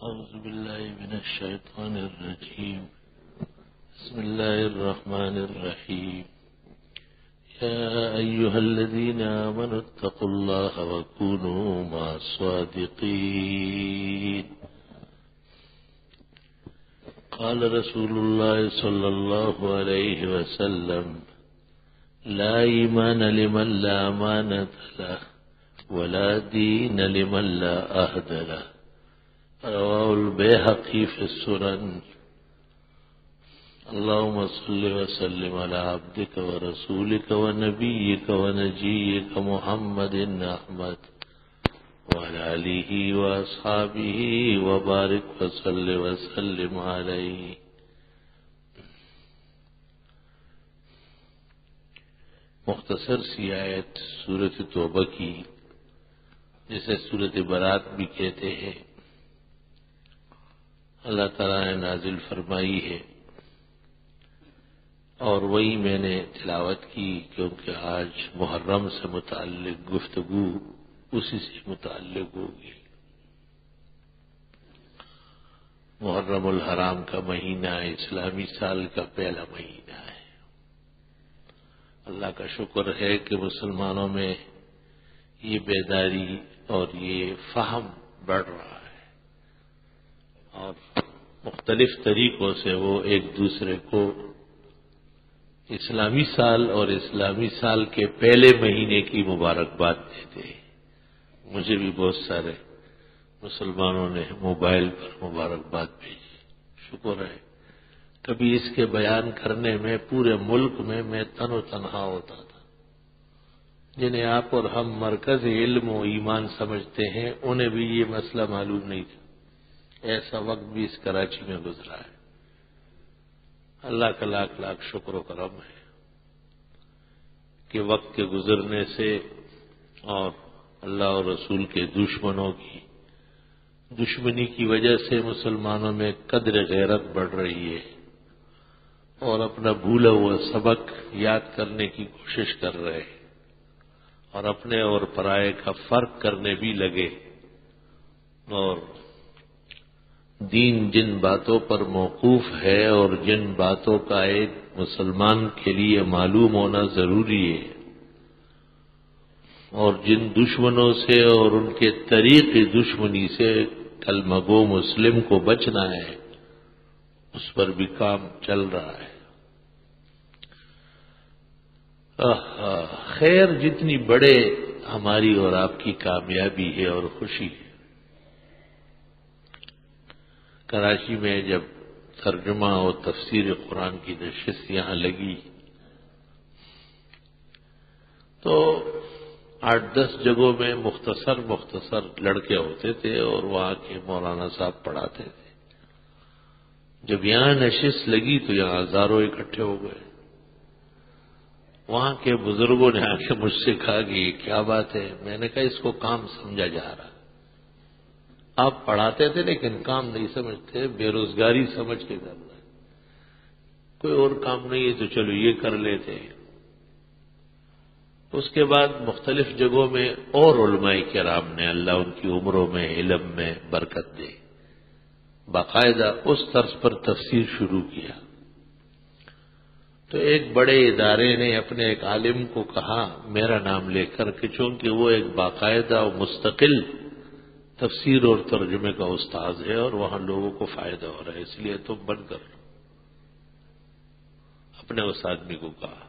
أعوذ بالله من الشيطان الرجيم. بسم الله الرحمن الرحيم. يا أيها الذين آمنوا اتقوا الله وكونوا مع الصادقين. قال رسول الله صلى الله عليه وسلم: لا إيمان لمن لا أمانة له ولا دين لمن لا عهد له. رواه البيهقي في السنن. اللهم صل وسلم على عبدك ورسولك ونبيك ونجيك محمد أحمد وعلى آله وأصحابه وبارك وسلم عليه. مختصر سی آیت سورۃ توبہ کی، جسے سورۃ برات بھی کہتے ہیں، اللہ تعالیٰ نے نازل فرمائی ہے، اور وہی میں نے تلاوت کی کیونکہ آج محرم سے متعلق گفتگو اسی سے متعلق ہوگی۔ محرم الحرام کا مہینہ اسلامی سال کا پہلا مہینہ ہے۔ اللہ کا شکر ہے کہ مسلمانوں میں یہ بیداری اور یہ فہم بڑھ رہا ہے، اور مختلف طریقوں سے وہ ایک دوسرے کو اسلامی سال اور اسلامی سال کے پہلے مہینے کی مبارکباد دیتے ہیں۔ مجھے بھی بہت سارے مسلمانوں نے موبائل پر مبارکباد بھیجی، شکر ہے۔ کبھی اس کے بیان کرنے میں پورے ملک میں تن و تنہا ہوتا تھا۔ جنہیں آپ اور ہم مرکز علم و ایمان سمجھتے ہیں، انہیں بھی یہ مسئلہ معلوم نہیں تھا۔ ایسا وقت بھی اس کراچی میں گزرا ہے۔ اللہ کا لاکھ لاکھ شکر و کرم ہے کہ وقت کے گزرنے سے اور اللہ اور رسول کے دشمنوں کی دشمنی کی وجہ سے مسلمانوں میں قدر غیرت بڑھ رہی ہے، اور اپنا بھولا ہوا سبق یاد کرنے کی کوشش کر رہے ہیں، اور اپنے اور پرائے کا فرق کرنے بھی لگے، اور دین جن باتوں پر موقوف ہے اور جن باتوں کا ایک مسلمان کے لیے معلوم ہونا ضروری ہے، اور جن دشمنوں سے اور ان کے طریق دشمنی سے کلمہ گو مسلم کو بچنا ہے، اس پر بھی کام چل رہا ہے۔ خیر جتنی بڑے ہماری اور آپ کی کامیابی ہے اور خوشی ہے۔ کراچی میں جب ترجمہ اور تفسیر قرآن کی نشست یہاں لگی تو 8-10 جگہوں میں مختصر لڑکے ہوتے تھے اور وہاں کے مولانا صاحب پڑھاتے تھے۔ جب یہاں نشست لگی تو یہاں ہزاروں اکٹھے ہو گئے۔ وہاں کے بزرگوں نے آ کے مجھ سے کہا کہ یہ کیا بات ہے؟ میں نے کہا اس کو کام سمجھا جا رہا ہے۔ آپ پڑھاتے تھے لیکن کام نہیں سمجھتے، بے روزگاری سمجھ کے کر رہے، کوئی اور کام نہیں ہے تو چلو یہ کر لیتے ہیں۔ اس کے بعد مختلف جگہوں میں اور علماء کرام نے، اللہ ان کی عمروں میں علم میں برکت دے، باقاعدہ اس طرز پر تفسیر شروع کیا۔ تو ایک بڑے ادارے نے اپنے ایک عالم کو کہا میرا نام لے کر کہ چونکہ وہ ایک باقاعدہ اور مستقل تفسیر اور ترجمے کا استاد ہے اور وہاں لوگوں کو فائدہ ہو رہا ہے، اس لیے تم بند کر لو۔ اپنے اس آدمی کو کہا۔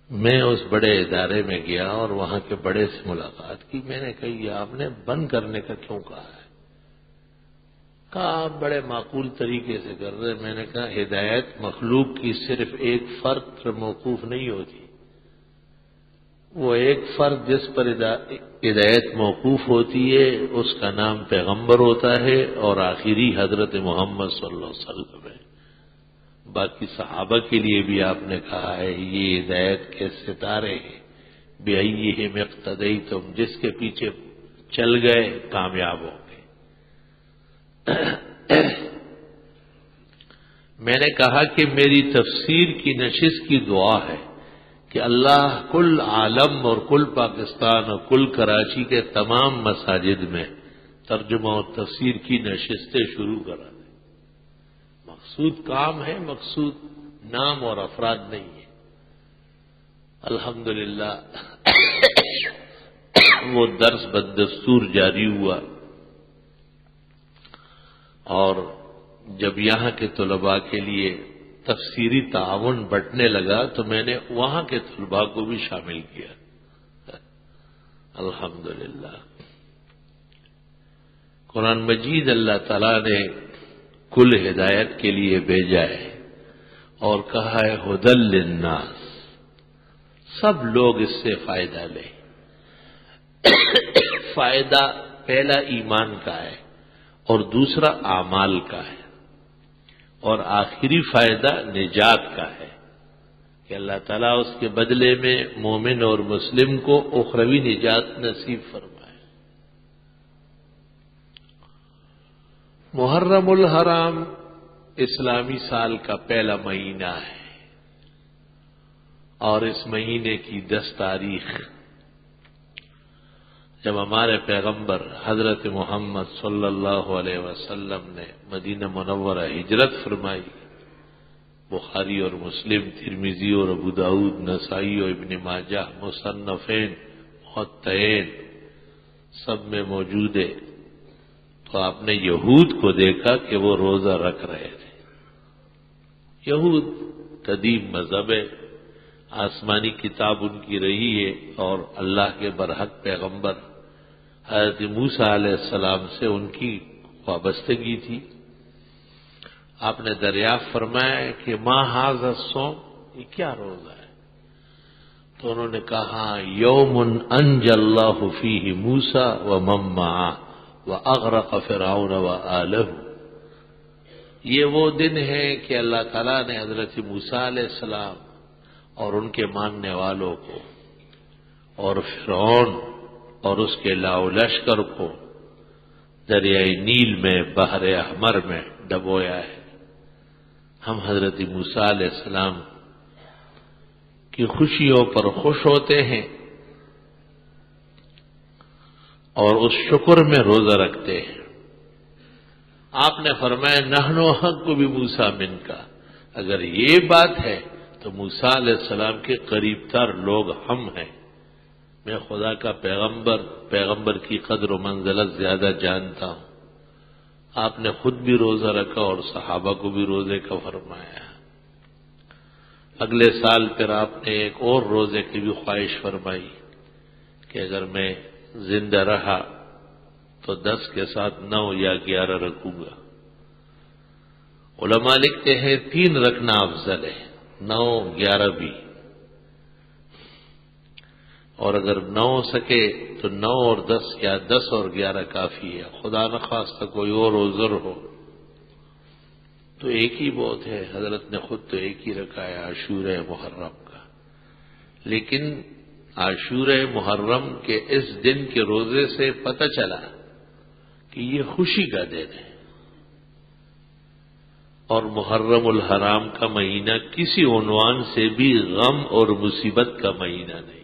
میں اس بڑے ادارے میں گیا اور وہاں کے بڑے سے ملاقات کی۔ میں نے کہا یہ آپ نے بند کرنے کا کیوں کہا ہے؟ کہا آپ بڑے معقول طریقے سے کر رہے۔ میں نے کہا ہدایت مخلوق کی صرف ایک فرد پر موقوف نہیں ہوتی، وہ ایک فرد جس پر ہدایت موقوف ہوتی ہے اس کا نام پیغمبر ہوتا ہے، اور آخری حضرت محمد صلی اللہ علیہ وسلم ہے۔ باقی صحابہ کے لیے بھی آپ نے کہا ہے یہ ہدایت کے ستارے ہیں، بِأَيِّهِمْ اقْتَدَيْتُمْ، جس کے پیچھے چل گئے کامیاب ہو گئے۔ میں نے کہا کہ میری تفسیر کی نشست کی دعا ہے کہ اللہ کل عالم اور کل پاکستان اور کل کراچی کے تمام مساجد میں ترجمہ و تفسیر کی نشستیں شروع کرا دیں. مقصود کام ہے، مقصود نام اور افراد نہیں ہے. الحمدللہ وہ درس بدستور جاری ہوا، اور جب یہاں کے طلباء کے لیے تفسیری تعاون بٹنے لگا تو میں نے وہاں کے طلباء کو بھی شامل کیا. الحمدللہ قرآن مجید اللہ تعالیٰ نے کل ہدایت کے لیے بھیجا ہے اور کہا ہے ہدی للناس، سب لوگ اس سے فائدہ لیں. فائدہ پہلا ایمان کا ہے اور دوسرا اعمال کا ہے، اور آخری فائدہ نجات کا ہے کہ اللہ تعالیٰ اس کے بدلے میں مومن اور مسلم کو اخروی نجات نصیب فرمائے. محرم الحرام اسلامی سال کا پہلا مہینہ ہے، اور اس مہینے کی 10 تاریخ جب ہمارے پیغمبر حضرت محمد صلی اللہ علیہ وسلم نے مدینہ منورہ ہجرت فرمائی، بخاری اور مسلم، ترمذی اور ابو داؤد، نسائی اور ابن ماجہ، مصنفین، معطئین سب میں موجود ہے، تو آپ نے یہود کو دیکھا کہ وہ روزہ رکھ رہے تھے. یہود قدیم مذہب ہے، آسمانی کتاب ان کی رہی ہے، اور اللہ کے برحق پیغمبر حضرت موسیٰ علیہ السلام سے ان کی وابستگی تھی. آپ نے دریافت فرمایا کہ ما ھذا الصوم، یہ کیا روزہ ہے؟ تو انہوں نے کہا یوم انجى اللہ فیہ موسیٰ ومن معہ واغرق فرعون وآلہ، یہ وہ دن ہے کہ اللہ تعالیٰ نے حضرت موسیٰ علیہ السلام اور ان کے ماننے والوں کو اور فرعون اور اس کے لاؤ لشکر کو دریائے نیل میں، بحر احمر میں ڈبویا ہے. ہم حضرت موسیٰ علیہ السلام کی خوشیوں پر خوش ہوتے ہیں اور اس شکر میں روزہ رکھتے ہیں. آپ نے فرمایا نحن حق بھی موسیٰ من کا، اگر یہ بات ہے تو موسیٰ علیہ السلام کے قریب تر لوگ ہم ہیں. میں خدا کا پیغمبر کی قدر و منزلت زیادہ جانتا ہوں. آپ نے خود بھی روزہ رکھا اور صحابہ کو بھی روزے کا فرمایا. اگلے سال پھر آپ نے ایک اور روزے کی بھی خواہش فرمائی کہ اگر میں زندہ رہا تو 10 کے ساتھ 9 یا 11 رکھوں گا. علماء لکھتے ہیں 3 رکھنا افضل ہے، 9 11 بھی، اور اگر 9 ہو سکے تو 9 اور 10 یا 10 اور 11 کافی ہے. خدا نخواستہ کوئی اور عذر ہو تو ایک ہی بہت ہے. حضرت نے خود تو ایک ہی رکھا ہے عاشورہ محرم کا، لیکن عاشورہ محرم کے اس دن کے روزے سے پتہ چلا کہ یہ خوشی کا دن ہے، اور محرم الحرام کا مہینہ کسی عنوان سے بھی غم اور مصیبت کا مہینہ نہیں.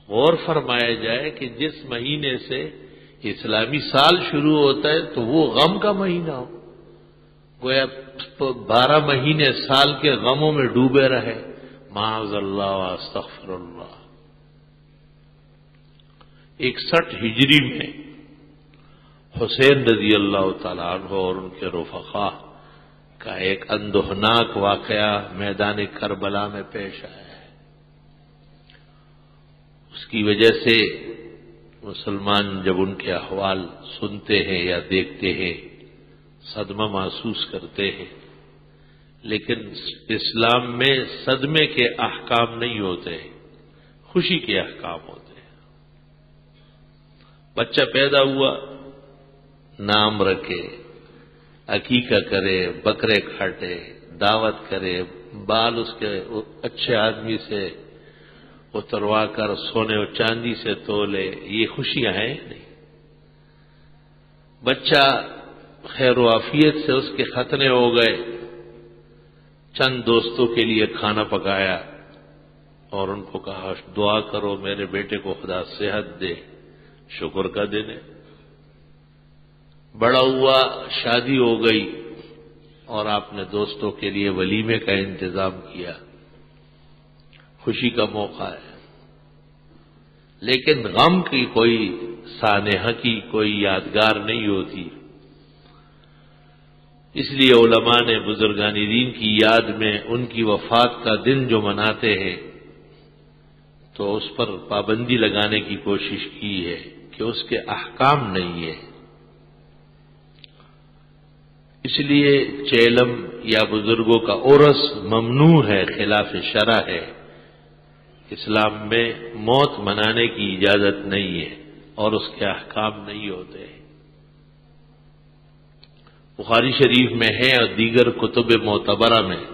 غور فرمایا جائے کہ جس مہینے سے اسلامی سال شروع ہوتا ہے تو وہ غم کا مہینہ ہو، گویا 12 مہینے سال کے غموں میں ڈوبے رہے. معاذ اللہ واستغفر اللہ. 61 ہجری میں حسین رضی اللہ تعالیٰ عنہ اور ان کے رفقا کا ایک اندوہناک واقعہ میدان کربلا میں پیش آیا ہے. اس کی وجہ سے مسلمان جب ان کے احوال سنتے ہیں یا دیکھتے ہیں صدمہ محسوس کرتے ہیں، لیکن اسلام میں صدمے کے احکام نہیں ہوتے، خوشی کے احکام ہوتے ہیں. بچہ پیدا ہوا، نام رکھے، عقیقہ کرے، بکرے کاٹے، دعوت کرے، بال اس کے اچھے آدمی سے اتروا کر سونے اور چاندی سے تولے، یہ خوشیاں ہیں نہیں. بچہ خیر و عافیت سے اس کے ختنے ہو گئے، چند دوستوں کے لیے کھانا پکایا اور ان کو کہا دعا کرو میرے بیٹے کو خدا صحت دے. شکر کا دن ہے. بڑا ہوا، شادی ہو گئی اور آپ نے دوستوں کے لیے ولیمے کا انتظام کیا، خوشی کا موقع ہے. لیکن غم کی کوئی سانحہ کی کوئی یادگار نہیں ہوتی. اس لیے علماء نے بزرگان دین کی یاد میں ان کی وفات کا دن جو مناتے ہیں تو اس پر پابندی لگانے کی کوشش کی ہے کہ اس کے احکام نہیں ہے. اس لیے چیلم یا بزرگوں کا عرس ممنوع ہے، خلاف شرع ہے. اسلام میں موت منانے کی اجازت نہیں ہے اور اس کے احکام نہیں ہوتے. بخاری شریف میں ہے اور دیگر کتب معتبرہ میں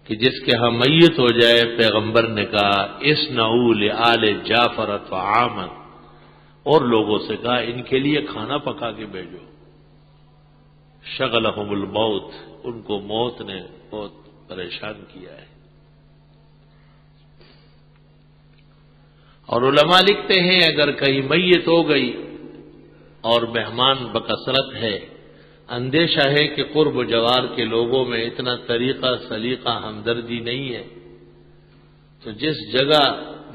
کہ جس کے ہاں میت ہو جائے، پیغمبر نے کہا اصنعوا لآل جعفر طعاما، اور لوگوں سے کہا ان کے لیے کھانا پکا کے بھیجو. شغلہم الموت، ان کو موت نے بہت پریشان کیا ہے. اور علماء لکھتے ہیں اگر کہیں میت ہو گئی اور مہمان بکثرت ہے، اندیشہ ہے کہ قرب و جوار کے لوگوں میں اتنا طریقہ سلیقہ ہمدردی نہیں ہے، تو جس جگہ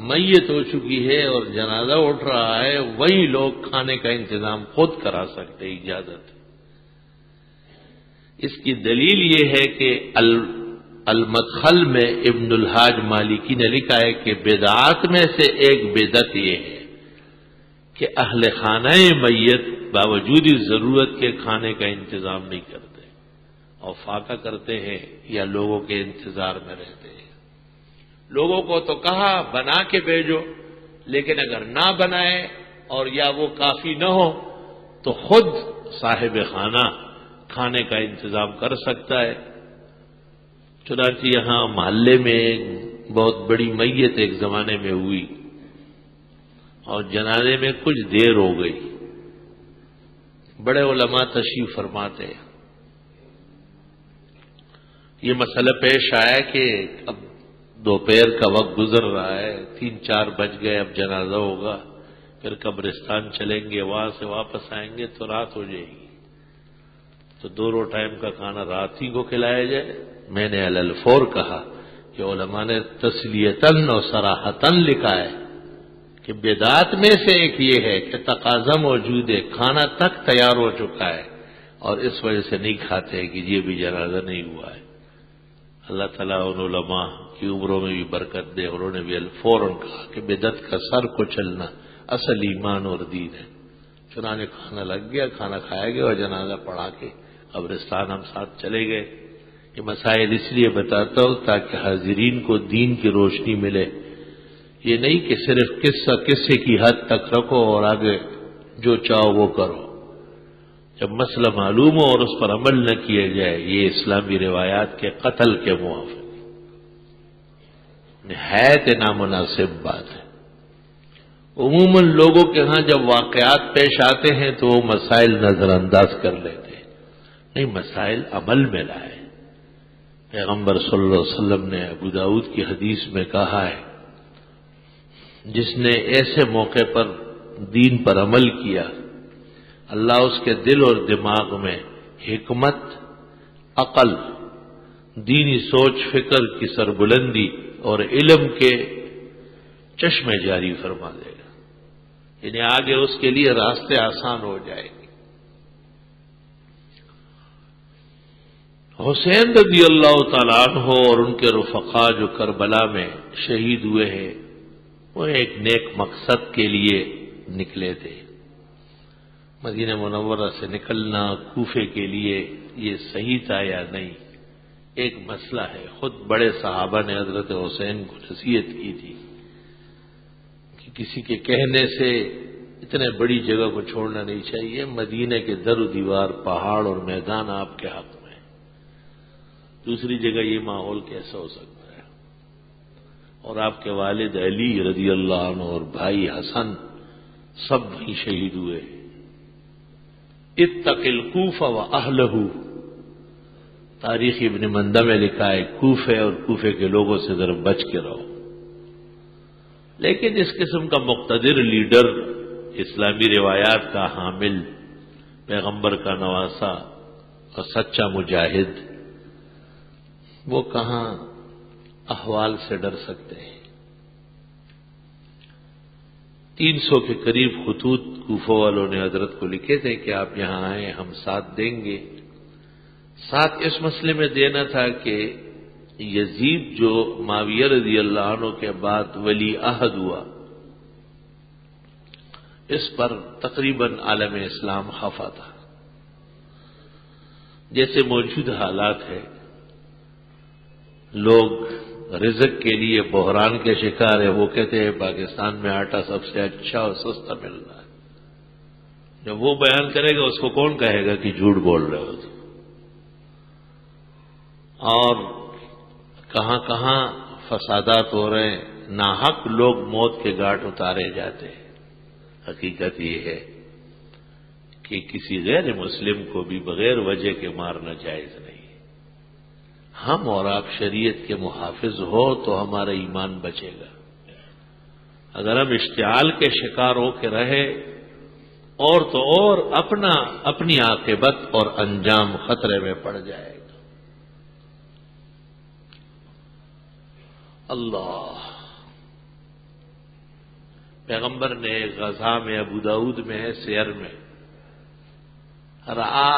میت ہو چکی ہے اور جنازہ اٹھ رہا ہے وہی لوگ کھانے کا انتظام خود کرا سکتے، اجازت. اس کی دلیل یہ ہے کہ المدخل میں ابن الحاج مالکی نے لکھا ہے کہ بدعات میں سے ایک بدعت یہ ہے کہ اہل خانہ میت باوجود ضرورت کے کھانے کا انتظام نہیں کرتے اور فاقہ کرتے ہیں یا لوگوں کے انتظار میں رہتے ہیں. لوگوں کو تو کہا بنا کے بھیجو، لیکن اگر نہ بنائے اور یا وہ کافی نہ ہو تو خود صاحب خانہ کھانے کا انتظام کر سکتا ہے. چنانچہ یہاں محلے میں ایک بہت بڑی میت ایک زمانے میں ہوئی اور جنازے میں کچھ دیر ہو گئی. بڑے علماء تشریف فرماتے ہیں. یہ مسئلہ پیش آیا کہ اب دوپہر کا وقت گزر رہا ہے، 3-4 بج گئے، اب جنازہ ہوگا، پھر قبرستان چلیں گے، وہاں سے واپس آئیں گے تو رات ہو جائے گی، تو دونوں ٹائم کا کھانا رات ہی کو کھلایا جائے. میں نے علی الفور کہا کہ علماء نے تسلیتاً اور صراحتاً لکھا ہے کہ بدعات میں سے ایک یہ ہے کہ تقاضا موجود ہے، کھانا تک تیار ہو چکا ہے اور اس وجہ سے نہیں کھاتے کہ یہ بھی جنازہ نہیں ہوا ہے. اللہ تعالیٰ ان علماء کی عمروں میں بھی برکت دے. انہوں نے بھی فوراً کہا کہ بدعت کا سر کو چلنا اصل ایمان اور دین ہے. چنانچہ کھانا لگ گیا، کھانا کھایا گیا اور جنازہ پڑھا کے قبرستان ہم ساتھ چلے گئے. یہ مسائل اس لیے بتاتا ہوں تاکہ حاضرین کو دین کی روشنی ملے. یہ نہیں کہ صرف قصے کی حد تک رکھو اور آگے جو چاہو وہ کرو. جب مسئلہ معلوم ہو اور اس پر عمل نہ کیا جائے، یہ اسلامی روایات کے قتل کے موافق نہایت نامناسب بات ہے. عموماً لوگوں کے ہاں جب واقعات پیش آتے ہیں تو وہ مسائل نظر انداز کر لیتے ہیں. نہیں، مسائل عمل میں لائے. پیغمبر صلی اللہ علیہ وسلم نے ابو داؤد کی حدیث میں کہا ہے جس نے ایسے موقع پر دین پر عمل کیا، اللہ اس کے دل اور دماغ میں حکمت، عقل، دینی سوچ فکر کی سربلندی اور علم کے چشمے جاری فرما دے گا. یعنی آگے اس کے لیے راستے آسان ہو جائیں گے. حسین رضی اللہ تعالیٰ عنہ اور ان کے رفقا جو کربلا میں شہید ہوئے ہیں وہ ایک نیک مقصد کے لیے نکلے تھے. مدینہ منورہ سے نکلنا کوفے کے لیے یہ صحیح تھا یا نہیں ایک مسئلہ ہے. خود بڑے صحابہ نے حضرت حسین کو نصیحت کی تھی کہ کسی کے کہنے سے اتنے بڑی جگہ کو چھوڑنا نہیں چاہیے. مدینہ کے در و دیوار، پہاڑ اور میدان آپ کے حق میں، دوسری جگہ یہ ماحول کیسا ہو سکتا ہے. اور آپ کے والد علی رضی اللہ عنہ اور بھائی حسن سب وہیں شہید ہوئے. اتق الکوفہ واہلہ، تاریخ ابن مندہ میں لکھا ہے کوفے اور کوفے کے لوگوں سے ذرا بچ کے رہو. لیکن اس قسم کا مقتدر لیڈر اسلامی روایات کا حامل، پیغمبر کا نواسا اور سچا مجاہد، وہ کہاں احوال سے ڈر سکتے ہیں؟ 300 کے قریب خطوط کوفہ والوں نے حضرت کو لکھے تھے کہ آپ یہاں آئیں، ہم ساتھ دیں گے۔ ساتھ اس مسئلے میں دینا تھا کہ یزید جو معاویہ رضی اللہ عنہ کے بعد ولی عہد ہوا، اس پر تقریباً عالم اسلام خفا تھا۔ جیسے موجود حالات ہے، لوگ رزق کے لیے بحران کے شکار ہیں، وہ کہتے ہیں پاکستان میں آٹا سب سے اچھا اور سستا مل رہا ہے۔ جب وہ بیان کرے گا اس کو کون کہے گا کہ جھوٹ بول رہے ہو؟ اور کہاں کہاں فسادات ہو رہے ہیں، ناحق لوگ موت کے گھاٹ اتارے جاتے ہیں۔ حقیقت یہ ہے کہ کسی غیر مسلم کو بھی بغیر وجہ کے مارنا جائز نہیں۔ ہم اور آپ شریعت کے محافظ ہو تو ہمارا ایمان بچے گا۔ اگر ہم اشتعال کے شکار ہو کے رہے اور تو اور اپنی عاقبت اور انجام خطرے میں پڑ جائے گا۔ اللہ پیغمبر نے غزا میں، ابو داؤد میں ہے، سیر میں، رآ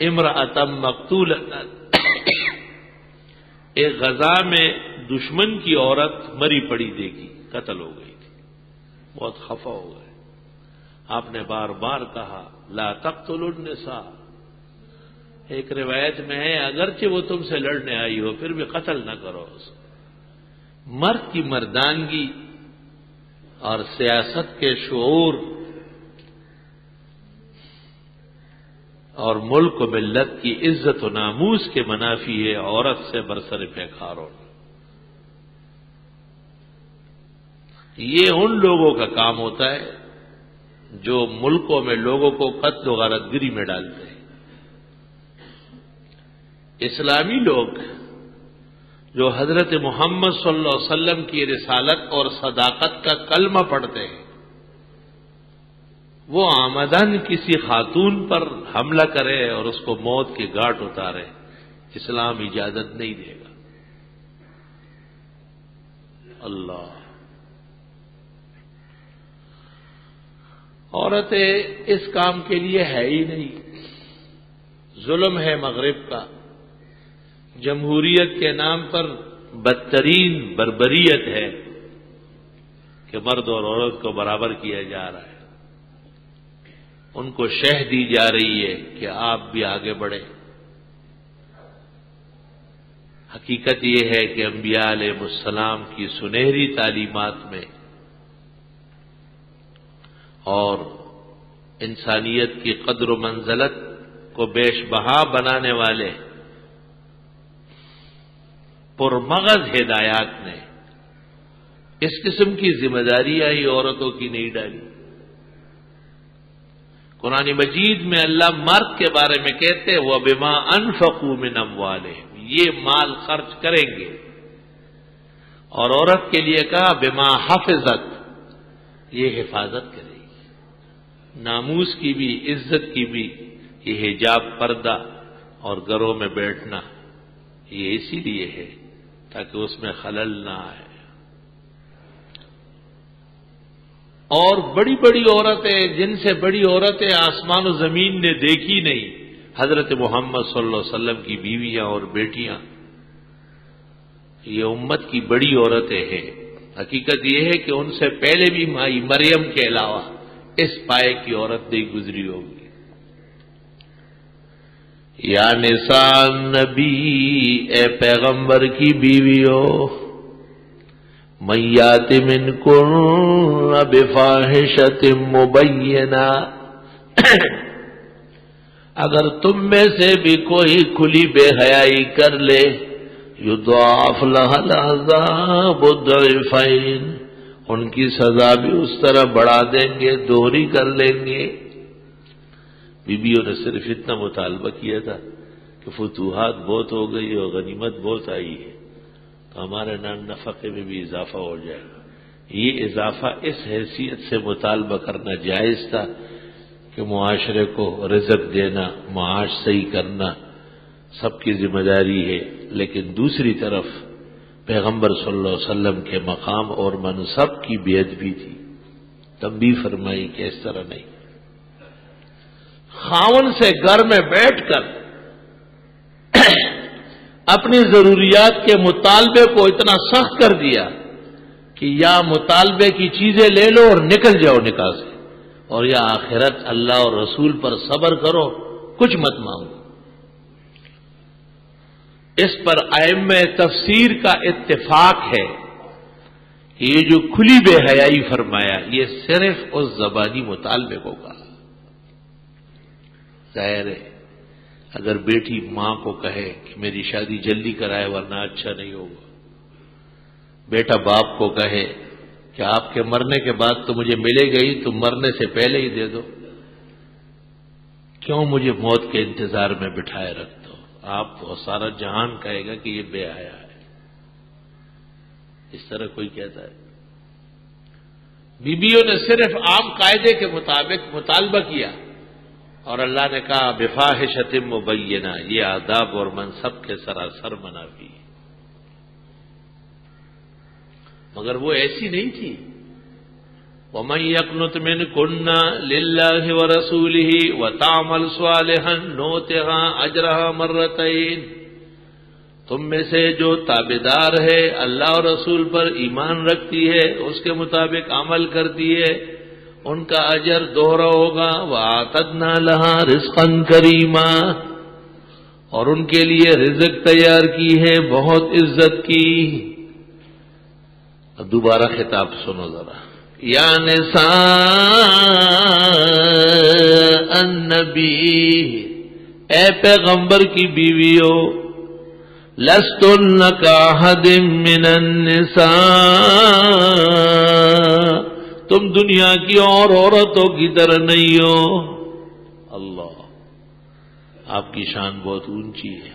امرأۃ مقتولۃ، ایک غزا میں دشمن کی عورت مری پڑی دیکھی، قتل ہو گئی تھی، بہت خفا ہو گئے۔ آپ نے بار بار کہا لا تقتلوا النساء۔ ایک روایت میں ہے اگرچہ وہ تم سے لڑنے آئی ہو پھر بھی قتل نہ کرو اس کو۔ مرد کی مردانگی اور سیاست کے شعور اور ملک و ملت کی عزت و ناموس کے منافی ہے عورت سے برسر پیکار ہونا۔ یہ ان لوگوں کا کام ہوتا ہے جو ملکوں میں لوگوں کو قتل و غارت گری میں ڈالتے ہیں۔ اسلامی لوگ جو حضرت محمد صلی اللہ علیہ وسلم کی رسالت اور صداقت کا کلمہ پڑھتے ہیں، وہ آمدن کسی خاتون پر حملہ کرے اور اس کو موت کے گھاٹ اتارے، اسلام اجازت نہیں دے گا۔ اللہ، عورتیں اس کام کے لیے ہے ہی نہیں۔ ظلم ہے مغرب کا، جمہوریت کے نام پر بدترین بربریت ہے کہ مرد اور عورت کو برابر کیا جا رہا ہے، ان کو شہ دی جا رہی ہے کہ آپ بھی آگے بڑھیں۔ حقیقت یہ ہے کہ انبیاء علیہ السلام کی سنہری تعلیمات میں اور انسانیت کی قدر و منزلت کو بیش بہا بنانے والے پرمغز ہدایات نے اس قسم کی ذمہ داریاں ہی عورتوں کی نہیں ڈالی۔ قرآن مجید میں اللہ مرد کے بارے میں کہتے وَبِمَا أَنفَقُوا مِنْ أَمْوَالِهِمْ، یہ مال خرچ کریں گے، اور عورت کے لیے کہا بِمَا حَفِظَتْ، یہ حفاظت کرے گی، ناموس کی بھی، عزت کی بھی۔ یہ حجاب، پردہ اور گھروں میں بیٹھنا یہ اسی لیے ہے تاکہ اس میں خلل نہ آئے۔ اور بڑی بڑی عورتیں، جن سے بڑی عورتیں آسمان و زمین نے دیکھی نہیں، حضرت محمد صلی اللہ علیہ وسلم کی بیویاں اور بیٹیاں، یہ امت کی بڑی عورتیں ہیں۔ حقیقت یہ ہے کہ ان سے پہلے بھی مائی مریم کے علاوہ اس پائے کی عورت نہیں گزری ہوگی۔ یا نساء النبی، اے پیغمبر کی بیویوں، من یات منکن بفاحشۃ مبینہ، اگر تم میں سے بھی کوئی کھلی بے حیائی کر لے، یضاعف لها العذاب ضعفین، ان کی سزا بھی اس طرح بڑھا دیں گے، دوہری کر لیں گے۔ بیویوں نے صرف اتنا مطالبہ کیا تھا کہ فتوحات بہت ہو گئی اور غنیمت بہت آئی ہے تو ہمارے نفقے میں بھی اضافہ ہو جائے گا۔ یہ اضافہ اس حیثیت سے مطالبہ کرنا جائز تھا کہ معاشرے کو رزق دینا، معاش صحیح کرنا سب کی ذمہ داری ہے، لیکن دوسری طرف پیغمبر صلی اللہ علیہ وسلم کے مقام اور منصب کی بے ادبی تھی، تنبیہ فرمائی کہ اس طرح نہیں۔ خاون سے گھر میں بیٹھ کر اپنی ضروریات کے مطالبے کو اتنا سخت کر دیا کہ یا مطالبے کی چیزیں لے لو اور نکل جاؤ نکاح سے، اور یا آخرت اللہ اور رسول پر صبر کرو، کچھ مت مانگو۔ اس پر ائمہ تفسیر کا اتفاق ہے کہ یہ جو کھلی بے حیائی فرمایا یہ صرف اس زبانی مطالبے کو کہا۔ ظاہر ہے اگر بیٹی ماں کو کہے کہ میری شادی جلدی کرائے ورنہ اچھا نہیں ہوگا، بیٹا باپ کو کہے کہ آپ کے مرنے کے بعد تو مجھے ملے گئی، تو مرنے سے پہلے ہی دے دو، کیوں مجھے موت کے انتظار میں بٹھائے رکھتے ہو؟ آپ کو سارا جہان کہے گا کہ یہ بے حیا ہے۔ اس طرح کوئی کہتا ہے؟ بیویوں نے صرف عام قاعدے کے مطابق مطالبہ کیا، اور اللہ نے کہا بفاحشۃ مبینہ، یہ آداب اور منصب کے سراسر منافی، مگر وہ ایسی نہیں تھی۔ وَمَن يَقْنُتْ مِنكُنَّ لِلَّهِ وَرَسُولِهِ وَتَعْمَلْ صَالِحًا نُؤْتِهَا أَجْرَهَا مَرَّتَيْنِ، تم میں سے جو تابعدار ہے اللہ اور رسول پر ایمان رکھتی ہے، اس کے مطابق عمل کرتی ہے، ان کا اجر دوہرا ہوگا۔ وَأَعْتَدْنَا لَهَا رِزْقًا كَرِيمًا، اور ان کے لیے رزق تیار کی ہے بہت عزت کی۔ اب دوبارہ خطاب سنو ذرا۔ یا نساء النبی، اے پیغمبر کی بیویوں، لستن کاحد من النساء، تم دنیا کی اور عورتوں کی طرح نہیں ہو۔ اللہ، آپ کی شان بہت اونچی ہے،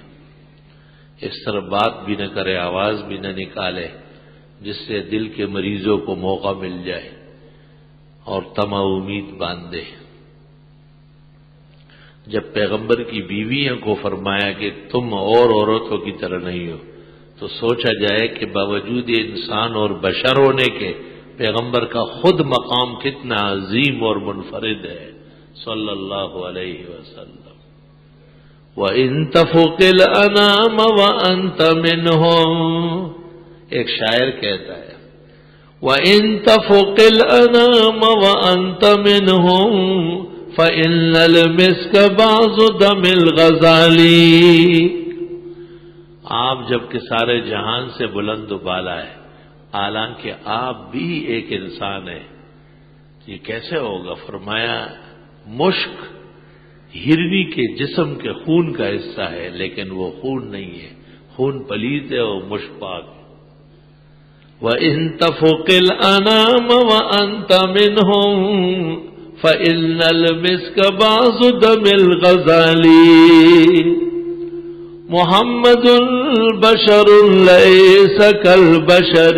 اس طرح بات بھی نہ کرے، آواز بھی نہ نکالے جس سے دل کے مریضوں کو موقع مل جائے اور طمع امید باندھے۔ جب پیغمبر کی بیویوں کو فرمایا کہ تم اور عورتوں کی طرح نہیں ہو، تو سوچا جائے کہ باوجود انسان اور بشر ہونے کے پیغمبر کا خود مقام کتنا عظیم اور منفرد ہے صلی اللہ علیہ وسلم۔ وَإِن تَفُقِ الْأَنَامَ وَأَنْتَ مِنْهُمْ، ایک شاعر کہتا ہے وَإِن تَفُقِ الْأَنَامَ وَأَنْتَ مِنْهُمْ فَإِنَّ الْمِسْكَ بَعْضُ دَمِ الْغَزَالِ، آپ جبکہ سارے جہان سے بلند و بالا ہے، حالانکہ آپ بھی ایک انسان ہیں، یہ کیسے ہوگا؟ فرمایا مشک ہرنی کے جسم کے خون کا حصہ ہے، لیکن وہ خون نہیں ہے، خون پلید ہے اور مشک پاک ہے۔ وَإِن تَفُقِ الْأَنَامَ وَأَنْتَ مِنْهُمْ فَإِنَّ الْمِسْكَ بَعْضُ دَمِ الْغَزَالِ، محمد بشر ليس كالبشر،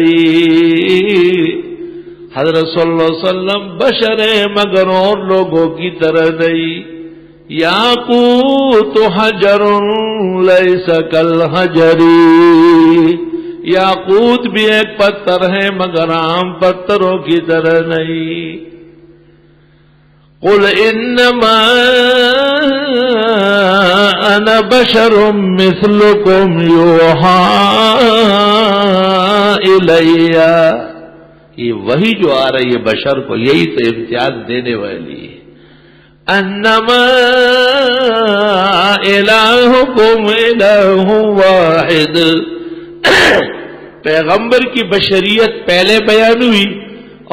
حضرت صلی اللہ علیہ وسلم بشر ہیں مگر اور لوگوں کی طرح نہیں۔ یاقوت حجر ليس كالحجر، یاقوت بھی ایک پتھر ہے مگر عام پتھروں کی طرح نہیں۔ قل انما انا بشر مثلكم يوحى الي، یہ وہی جو آ رہی ہے بشر کو، یہی تو امتیاز دینے والی ہے۔ انما الہکم الہ واحد، پیغمبر کی بشریت پہلے بیان ہوئی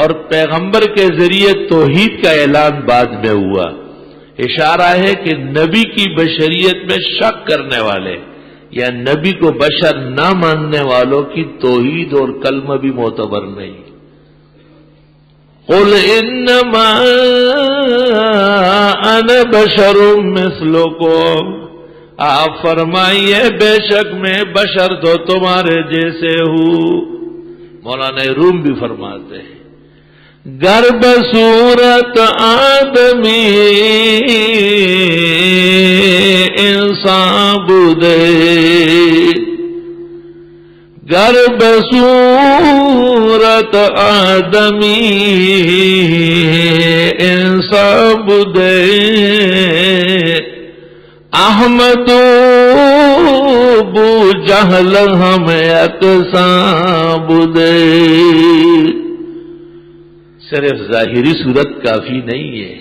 اور پیغمبر کے ذریعے توحید کا اعلان بعد میں ہوا۔ اشارہ ہے کہ نبی کی بشریت میں شک کرنے والے یا نبی کو بشر نہ ماننے والوں کی توحید اور کلمہ بھی معتبر نہیں۔ قل انما انا بشر مثلکم، آپ فرمائیے بے شک میں بشر تو تمہارے جیسے ہوں۔ مولانا روم بھی فرماتے ہیں گرب صورت آدمی انسان بدے گرب صورت آدمی انسان بدے احمد بو جہل ہم اقسام بدے صرف ظاہری صورت کافی نہیں ہے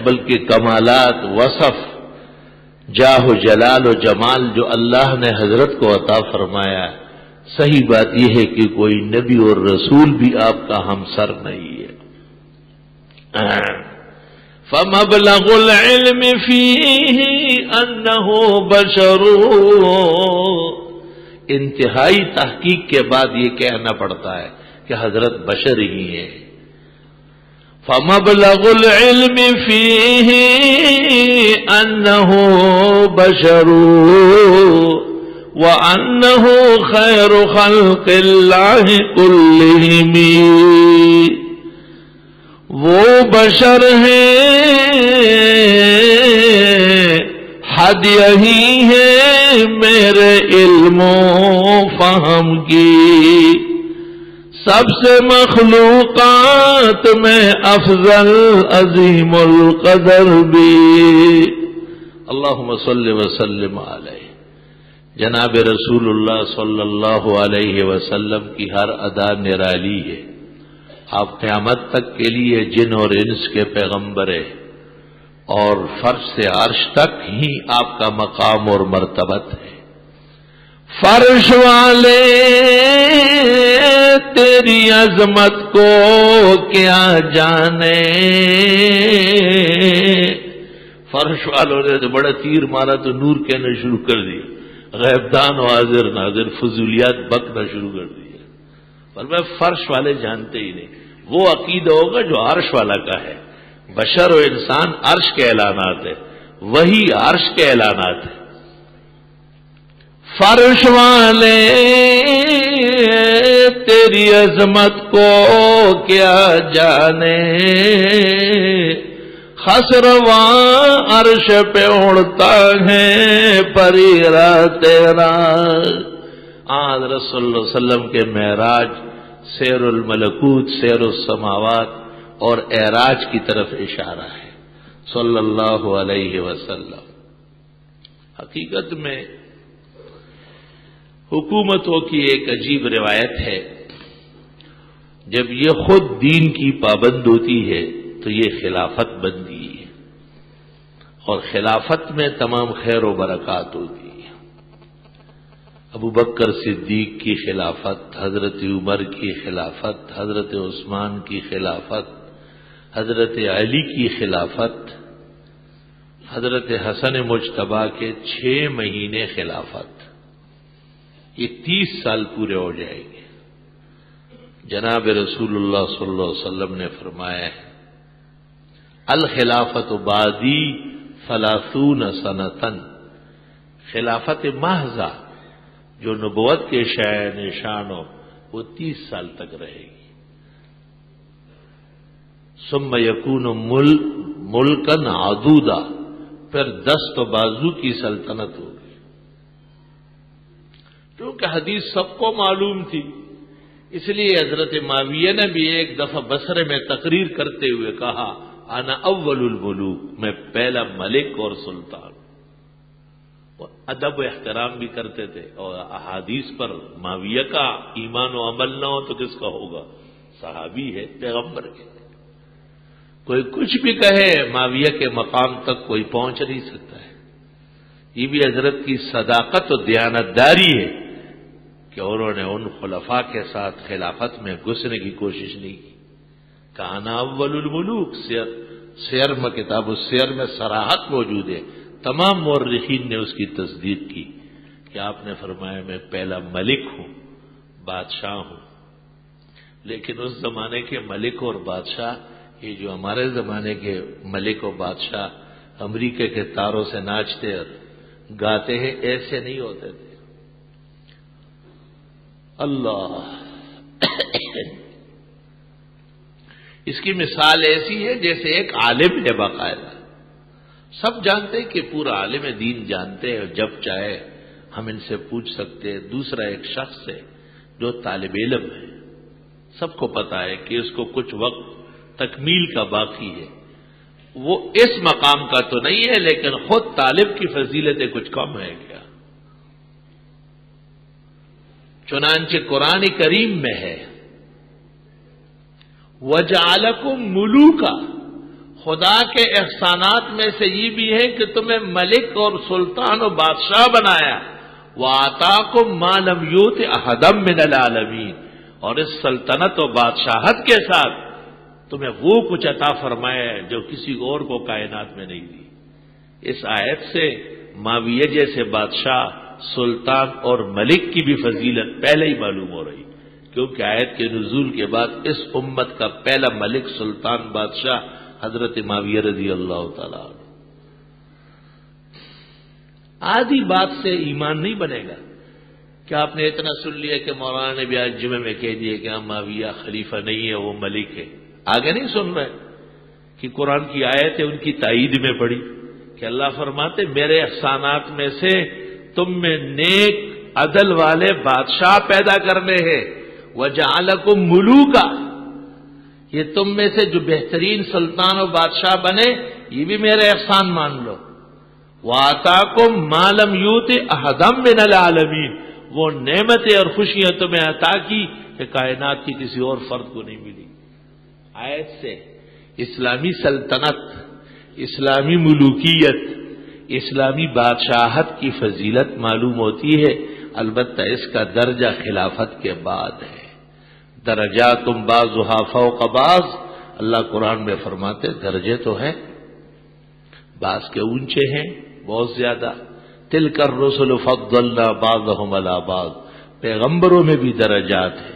بلکہ کمالات وصف جاہ و جلال و جمال جو اللہ نے حضرت کو عطا فرمایا. صحیح بات یہ ہے کہ کوئی نبی اور رسول بھی آپ کا ہمسر نہیں ہے. فَمَبْلَغُ الْعِلْمِ فِيهِ أَنَّهُ بَشَرٌ انتہائی تحقیق کے بعد یہ کہنا پڑتا ہے کہ حضرت بشر ہی ہیں. فَمَبْلَغُ الْعِلْمِ فِيهِ أَنَّهُ بَشَرٌ وَأَنَّهُ خَيْرُ خَلْقِ اللَّهِ كُلِّهِمْ وہ بشر ہیں حد یہی ہے میرے علم و فہم کی سب سے مخلوقات میں افضل عظیم القدر بھی. اللہم صلی وسلم علیہ. جناب رسول اللہ صلی اللہ علیہ وسلم کی ہر ادا نرالی ہے. آپ قیامت تک کے لیے جن اور انس کے پیغمبر ہیں اور فرش سے عرش تک ہی آپ کا مقام اور مرتبت ہے. فرش والے تیری عظمت کو کیا جانے. فرش والوں نے تو بڑا تیر مارا تو نور کہنا شروع کر دیا. غیب دان و حاضر ناظر فضولیات بکنا شروع کر دیا. پر میں فرش والے جانتے ہی نہیں. وہ عقیدہ ہوگا جو عرش والا کا ہے. بشر و انسان عرش کے اعلانات ہے, وہی عرش کے اعلانات ہے. فرش والے تیری عظمت کو کیا جانے خسرواں عرش پہ اڑتا ہے پریرا تیرا. حضرت صلی اللہ علیہ وسلم کے معراج سیر الملکوت سیر السماوات اور اعراج کی طرف اشارہ ہے صلی اللہ علیہ وسلم. حقیقت میں حکومتوں کی ایک عجیب روایت ہے, جب یہ خود دین کی پابند ہوتی ہے تو یہ خلافت بنتی ہے اور خلافت میں تمام خیر و برکات ہوتی ہے. ابو بکر صدیق کی خلافت, حضرت عمر کی خلافت, حضرت عثمان کی خلافت, حضرت علی کی خلافت, حضرت حسن مجتبی کے 6 مہینے خلافت, یہ 30 سال پورے ہو جائیں گے. جناب رسول اللہ صلی اللہ علیہ وسلم نے فرمایا ہے الخلافت بعدی 30 سنتن. خلافت محضہ جو نبوت کے شائع نشان ہو وہ 30 سال تک رہے گی. ثم یکون ملکن عدودا, پھر دست و بازو کی سلطنت ہوگی. کیونکہ حدیث سب کو معلوم تھی, اس لیے حضرت معاویہ نے بھی ایک دفعہ بصرے میں تقریر کرتے ہوئے کہا انا اول الملوک, میں پہلا ملک اور سلطان. ادب و احترام بھی کرتے تھے, اور احادیث پر معاویہ کا ایمان و عمل نہ ہو تو کس کا ہوگا؟ صحابی ہے پیغمبر کے. کوئی کچھ بھی کہے معاویہ کے مقام تک کوئی پہنچ نہیں سکتا ہے. یہ بھی حضرت کی صداقت و دیانتداری ہے کہ انہوں نے ان خلفاء کے ساتھ خلافت میں گھسنے کی کوشش نہیں کی. کانا اول الملوک, سیر میں کتاب السیر میں صراحت موجود ہے. تمام مورخین نے اس کی تصدیق کی کہ آپ نے فرمایا میں پہلا ملک ہوں, بادشاہ ہوں. لیکن اس زمانے کے ملک اور بادشاہ, یہ جو ہمارے زمانے کے ملک اور بادشاہ امریکہ کے تاروں سے ناچتے گاتے ہیں, ایسے نہیں ہوتے تھے. اللہ اس کی مثال ایسی ہے جیسے ایک عالم ہے باقاعدہ، سب جانتے کہ پورا عالم دین جانتے ہیں اور جب چاہے ہم ان سے پوچھ سکتے ہیں۔ دوسرا ایک شخص ہے جو طالب علم ہے، سب کو پتا ہے کہ اس کو کچھ وقت تکمیل کا باقی ہے، وہ اس مقام کا تو نہیں ہے لیکن خود طالب کی فضیلتیں کچھ کم ہے کیا؟ چنانچہ قرآن کریم میں ہے وَجَعَلَكُمْ مُلُوكًا، خدا کے احسانات میں سے یہ بھی ہے کہ تمہیں ملک اور سلطان و بادشاہ بنایا، وَآتَاكُمْ مَا لَمْ يُؤْتِ أَحَدًا مِّنَ الْعَالَمِينَ، اور اس سلطنت و بادشاہت کے ساتھ تمہیں وہ کچھ عطا فرمایا ہے جو کسی اور کو کائنات میں نہیں دی۔ اس آیت سے معاویہ جیسے بادشاہ، سلطان اور ملک کی بھی فضیلت پہلے ہی معلوم ہو رہی، کیونکہ آیت کے نزول کے بعد اس امت کا پہلا ملک، سلطان، بادشاہ حضرت معاویہ رضی اللہ تعالیٰ عنہ۔ آدھی بات سے ایمان نہیں بنے گا کہ آپ نے اتنا سن لیا کہ مولانا نے بھی آج جمعے میں کہہ دیا کہ معاویہ خلیفہ نہیں ہے، وہ ملک ہے۔ آگے نہیں سن رہے کہ قرآن کی آیت ہے ان کی تائید میں پڑھی کہ اللہ فرماتے میرے احسانات میں سے تم میں نیک عدل والے بادشاہ پیدا کرنے ہیں، وَجَعَلَكُمْ مُلُوكًا، یہ تم میں سے جو بہترین سلطان و بادشاہ بنے یہ بھی میرے احسان مان لو، وَآتَاكُمْ مَا لَمْ يُؤْتِ أَحَدًا مِّنَ الْعَالَمِينَ، وہ نعمتیں اور خوشیاں تمہیں عطا کی کہ کائنات کی کسی اور فرد کو نہیں ملی۔ آیت سے اسلامی سلطنت، اسلامی ملوکیت، اسلامی بادشاہت کی فضیلت معلوم ہوتی ہے، البتہ اس کا درجہ خلافت کے بعد ہے۔ درجات بعضها فوق بعض، اللہ قرآن میں فرماتے درجے تو ہیں، بعض کے اونچے ہیں بہت زیادہ، تلک الرسل فضلنا بعضهم علی بعض، پیغمبروں میں بھی درجات ہیں،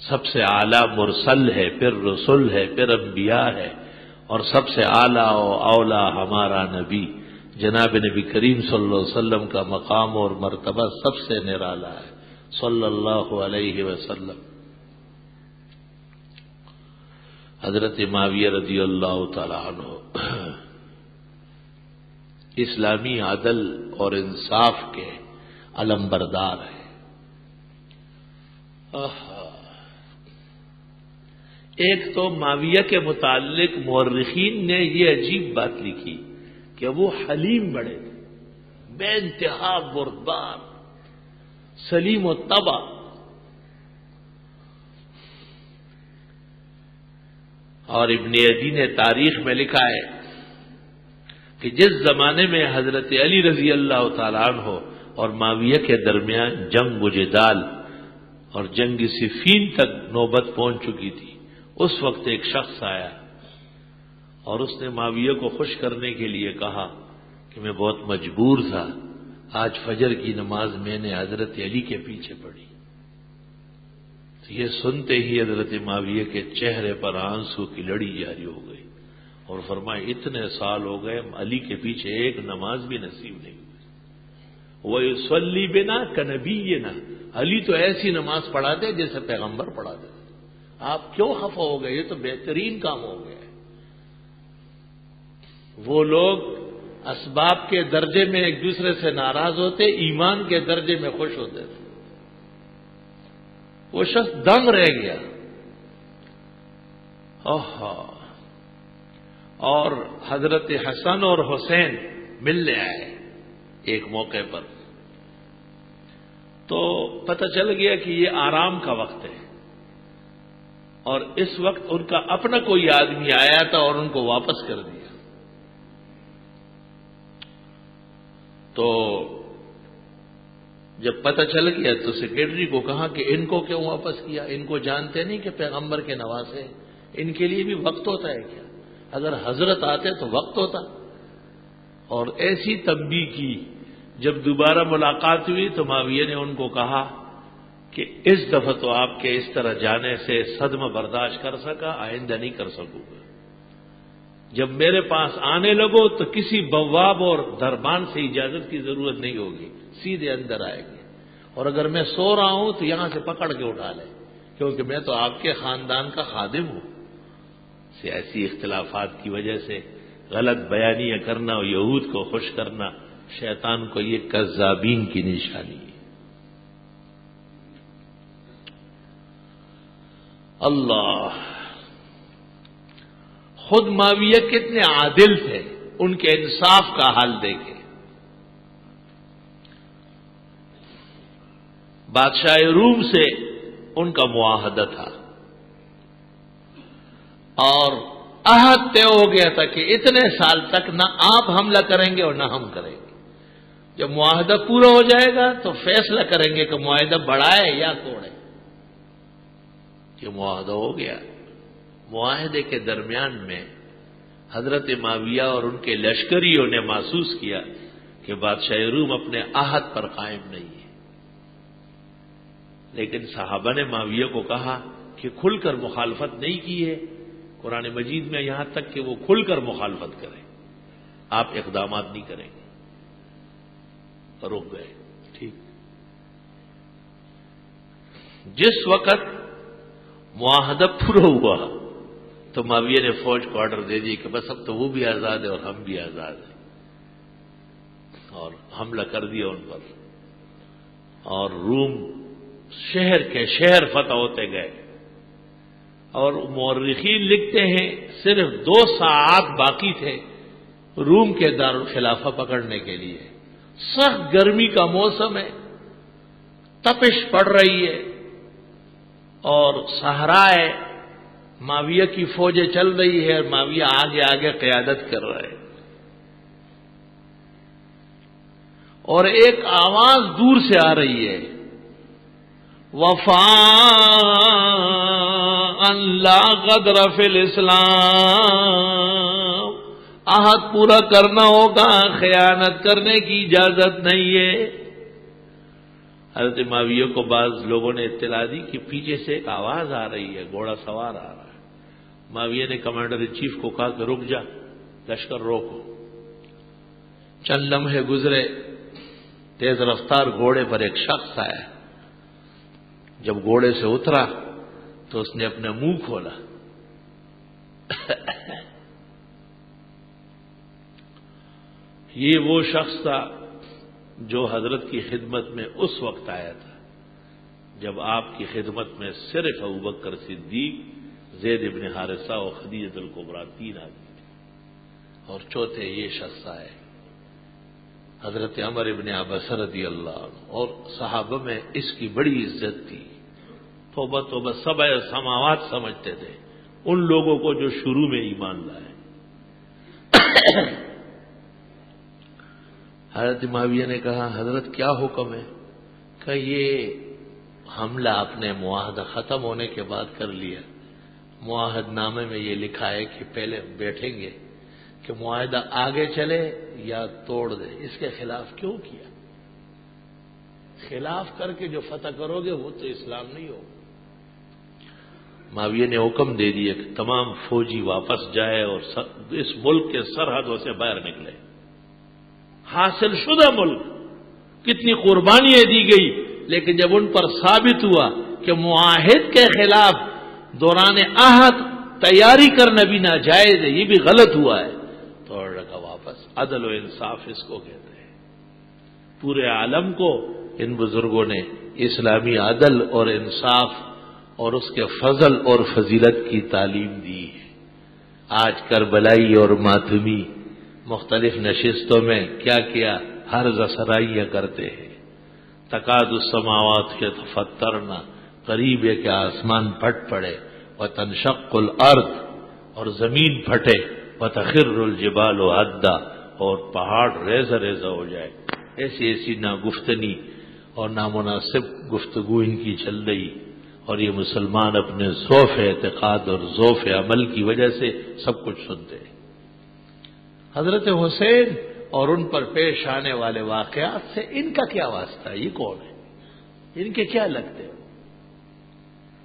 سب سے اعلیٰ مرسل ہے، پھر رسول ہے، پھر انبیاء ہے، اور سب سے اعلیٰ و اولا ہمارا نبی جناب نبی کریم صلی اللہ علیہ وسلم کا مقام اور مرتبہ سب سے نرالا ہے صلی اللہ علیہ وسلم۔ حضرت معاویہ رضی اللہ تعالی عنہ اسلامی عدل اور انصاف کے علمبردار ہیں۔ ایک تو معاویہ کے متعلق مورخین نے یہ عجیب بات لکھی کہ وہ حلیم بڑے تھے، بے انتہا بردبار، سلیم و طبع، اور ابن عدی نے تاریخ میں لکھا ہے کہ جس زمانے میں حضرت علی رضی اللہ تعالیٰ عنہ اور معاویہ کے درمیان جنگ و جدال اور جنگ صفین تک نوبت پہنچ چکی تھی، اس وقت ایک شخص آیا اور اس نے معاویہ کو خوش کرنے کے لیے کہا کہ میں بہت مجبور تھا، آج فجر کی نماز میں نے حضرت علی کے پیچھے پڑھی۔ تو یہ سنتے ہی حضرت معاویہ کے چہرے پر آنسو کی لڑی جاری ہو گئی اور فرمایا اتنے سال ہو گئے علی کے پیچھے ایک نماز بھی نصیب نہیں ہوئی، وَيُصَلِّي بِنَا كَنَبِيِّنَا، علی تو ایسی نماز پڑھاتے جیسے پیغمبر پڑھاتے، آپ کیوں خفا ہو گئے؟ یہ تو بہترین کام ہو گیا ہے۔ وہ لوگ اسباب کے درجے میں ایک دوسرے سے ناراض ہوتے، ایمان کے درجے میں خوش ہوتے تھے۔ وہ شخص دنگ رہ گیا، اور حضرت حسن اور حسین ملنے آئے ایک موقع پر، تو پتہ چل گیا کہ یہ آرام کا وقت ہے، اور اس وقت ان کا اپنا کوئی آدمی آیا تھا اور ان کو واپس کر دیا۔ تو جب پتہ چل گیا تو سیکرٹری کو کہا کہ ان کو کیوں واپس کیا؟ ان کو جانتے نہیں کہ پیغمبر کے نواسے، ان کے لیے بھی وقت ہوتا ہے کیا؟ اگر حضرت آتے تو وقت ہوتا۔ اور ایسی تنبیہ کی، جب دوبارہ ملاقات ہوئی تو معاویہ نے ان کو کہا کہ اس دفعہ تو آپ کے اس طرح جانے سے صدمہ برداشت کر سکا، آئندہ نہیں کر سکوں گا۔ جب میرے پاس آنے لگو تو کسی بواب اور دربان سے اجازت کی ضرورت نہیں ہوگی، سیدھے اندر آئے گے، اور اگر میں سو رہا ہوں تو یہاں سے پکڑ کے اٹھا لیں، کیونکہ میں تو آپ کے خاندان کا خادم ہوں. سیاسی اختلافات کی وجہ سے غلط بیانیاں کرنا اور یہود کو خوش کرنا شیطان کو یہ کذابین کی نشانی ہے. اللہ، خود معاویہ کتنے عادل تھے، ان کے انصاف کا حال دیکھیں. بادشاہ روم سے ان کا معاہدہ تھا اور عہد طے ہو گیا تھا کہ اتنے سال تک نہ آپ حملہ کریں گے اور نہ ہم کریں گے. جب معاہدہ پورا ہو جائے گا تو فیصلہ کریں گے کہ معاہدہ بڑھائے یا توڑے. یہ معاہدہ ہو گیا. معاہدے کے درمیان میں حضرت معاویہ اور ان کے لشکریوں نے محسوس کیا کہ بادشاہ روم اپنے عہد پر قائم نہیں ہے. لیکن صحابہ نے معاویہ کو کہا کہ کھل کر مخالفت نہیں کی ہے. قرآن مجید میں یہاں تک کہ وہ کھل کر مخالفت کریں، آپ اقدامات نہیں کریں گے. رک گئے. ٹھیک. جس وقت معاہدہ پورا ہوا تو معاویہ نے فوج کو آرڈر دے دی کہ بس اب تو وہ بھی آزاد ہے اور ہم بھی آزاد ہیں، اور حملہ کر دیا ان پر. اور روم شہر کے شہر فتح ہوتے گئے. اور مورخین لکھتے ہیں صرف 2 ساعات باقی تھے روم کے دارالخلافہ پکڑنے کے لیے. سخت گرمی کا موسم ہے، تپش پڑ رہی ہے اور صحرائے معاویہ کی فوجیں چل رہی ہے اور معاویہ آگے آگے قیادت کر رہا ہے. اور ایک آواز دور سے آ رہی ہے، وفاء لا غدر فی الاسلام، عہد پورا کرنا ہوگا، خیانت کرنے کی اجازت نہیں ہے. حضرت معاویہ کو بعض لوگوں نے اطلاع دی کہ پیچھے سے ایک آواز آ رہی ہے، گھوڑا سوار آ رہا ہے. معاویہ نے کمانڈر ان چیف کو کہا کہ رک جا، لشکر روکو. چند لمحے گزرے، تیز رفتار گھوڑے پر ایک شخص آیا. جب گھوڑے سے اترا تو اس نے اپنا منہ کھولا. یہ وہ شخص تھا جو حضرت کی خدمت میں اس وقت آیا تھا جب آپ کی خدمت میں صرف ابوبکر صدیق، زید ابن حارثہ اور خدیجہ الکبریٰ 3 آدمی تھے، اور چوتھے یہ شخص آئے حضرت عمر ابن عباس رضی اللہ عنہ. اور صحابہ میں اس کی بڑی عزت تھی. توبہ توبہ، سبع سماوات سمجھتے تھے ان لوگوں کو جو شروع میں ایمان لائے. حضرت معاویہ نے کہا حضرت کیا حکم ہے؟ کہ یہ حملہ آپ نے معاہدہ ختم ہونے کے بعد کر لیا. معاہد نامے میں یہ لکھا ہے کہ پہلے بیٹھیں گے کہ معاہدہ آگے چلے یا توڑ دے. اس کے خلاف کیوں کیا؟ خلاف کر کے جو فتح کرو گے وہ تو اسلام نہیں ہوگا. معاویہ نے حکم دے دیا کہ تمام فوجی واپس جائے اور اس ملک کے سرحدوں سے باہر نکلے. حاصل شدہ ملک، کتنی قربانیاں دی گئی، لیکن جب ان پر ثابت ہوا کہ معاہد کے خلاف دوران عہد تیاری کرنا بھی ناجائز ہے، یہ بھی غلط ہوا ہے، تو رکھا واپس. عدل و انصاف اس کو کہتے ہیں. پورے عالم کو ان بزرگوں نے اسلامی عدل اور انصاف اور اس کے فضل اور فضیلت کی تعلیم دی ہے. آج کربلائی اور ماتمی مختلف نشستوں میں کیا کیا ہر زسرائیاں کرتے ہیں. تکاد السماوات کے تفطرنا، قریب ہے کہ آسمان پھٹ پڑے، وتنشق الارض، اور زمین پھٹے، وتخر الجبال ہدا، اور پہاڑ ریزہ ریزہ ہو جائے. ایسی ایسی ناگفتنی اور نامناسب گفتگو ان کی چل رہی، اور یہ مسلمان اپنے ذوف اعتقاد اور ذوف عمل کی وجہ سے سب کچھ سنتے ہیں. حضرت حسین اور ان پر پیش آنے والے واقعات سے ان کا کیا واسطہ ہے؟ یہ کون ہے؟ ان کے کیا لگتے ہیں؟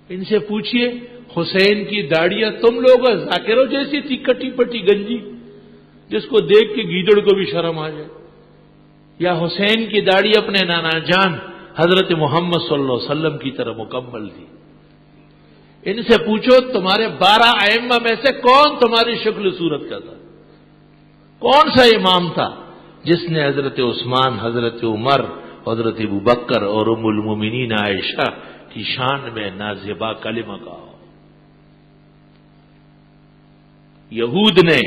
ان سے پوچھئے. حسین کی داڑیاں تم لوگ ذاکروں جیسی تھی، کٹی پٹی گنجی، جس کو دیکھ کے گیدڑ کو بھی شرم آ جائے، یا حسین کی داڑھی اپنے نانا جان حضرت محمد صلی اللہ علیہ وسلم کی طرح مکمل تھی؟ ان سے پوچھو تمہارے 12 ائمہ میں سے کون تمہاری شکل و صورت کا تھا؟ کون سا امام تھا جس نے حضرت عثمان، حضرت عمر، حضرت ابوبکر اور ام المومنین عائشہ کی شان میں نازیبا کلمہ کہا؟ یہود نے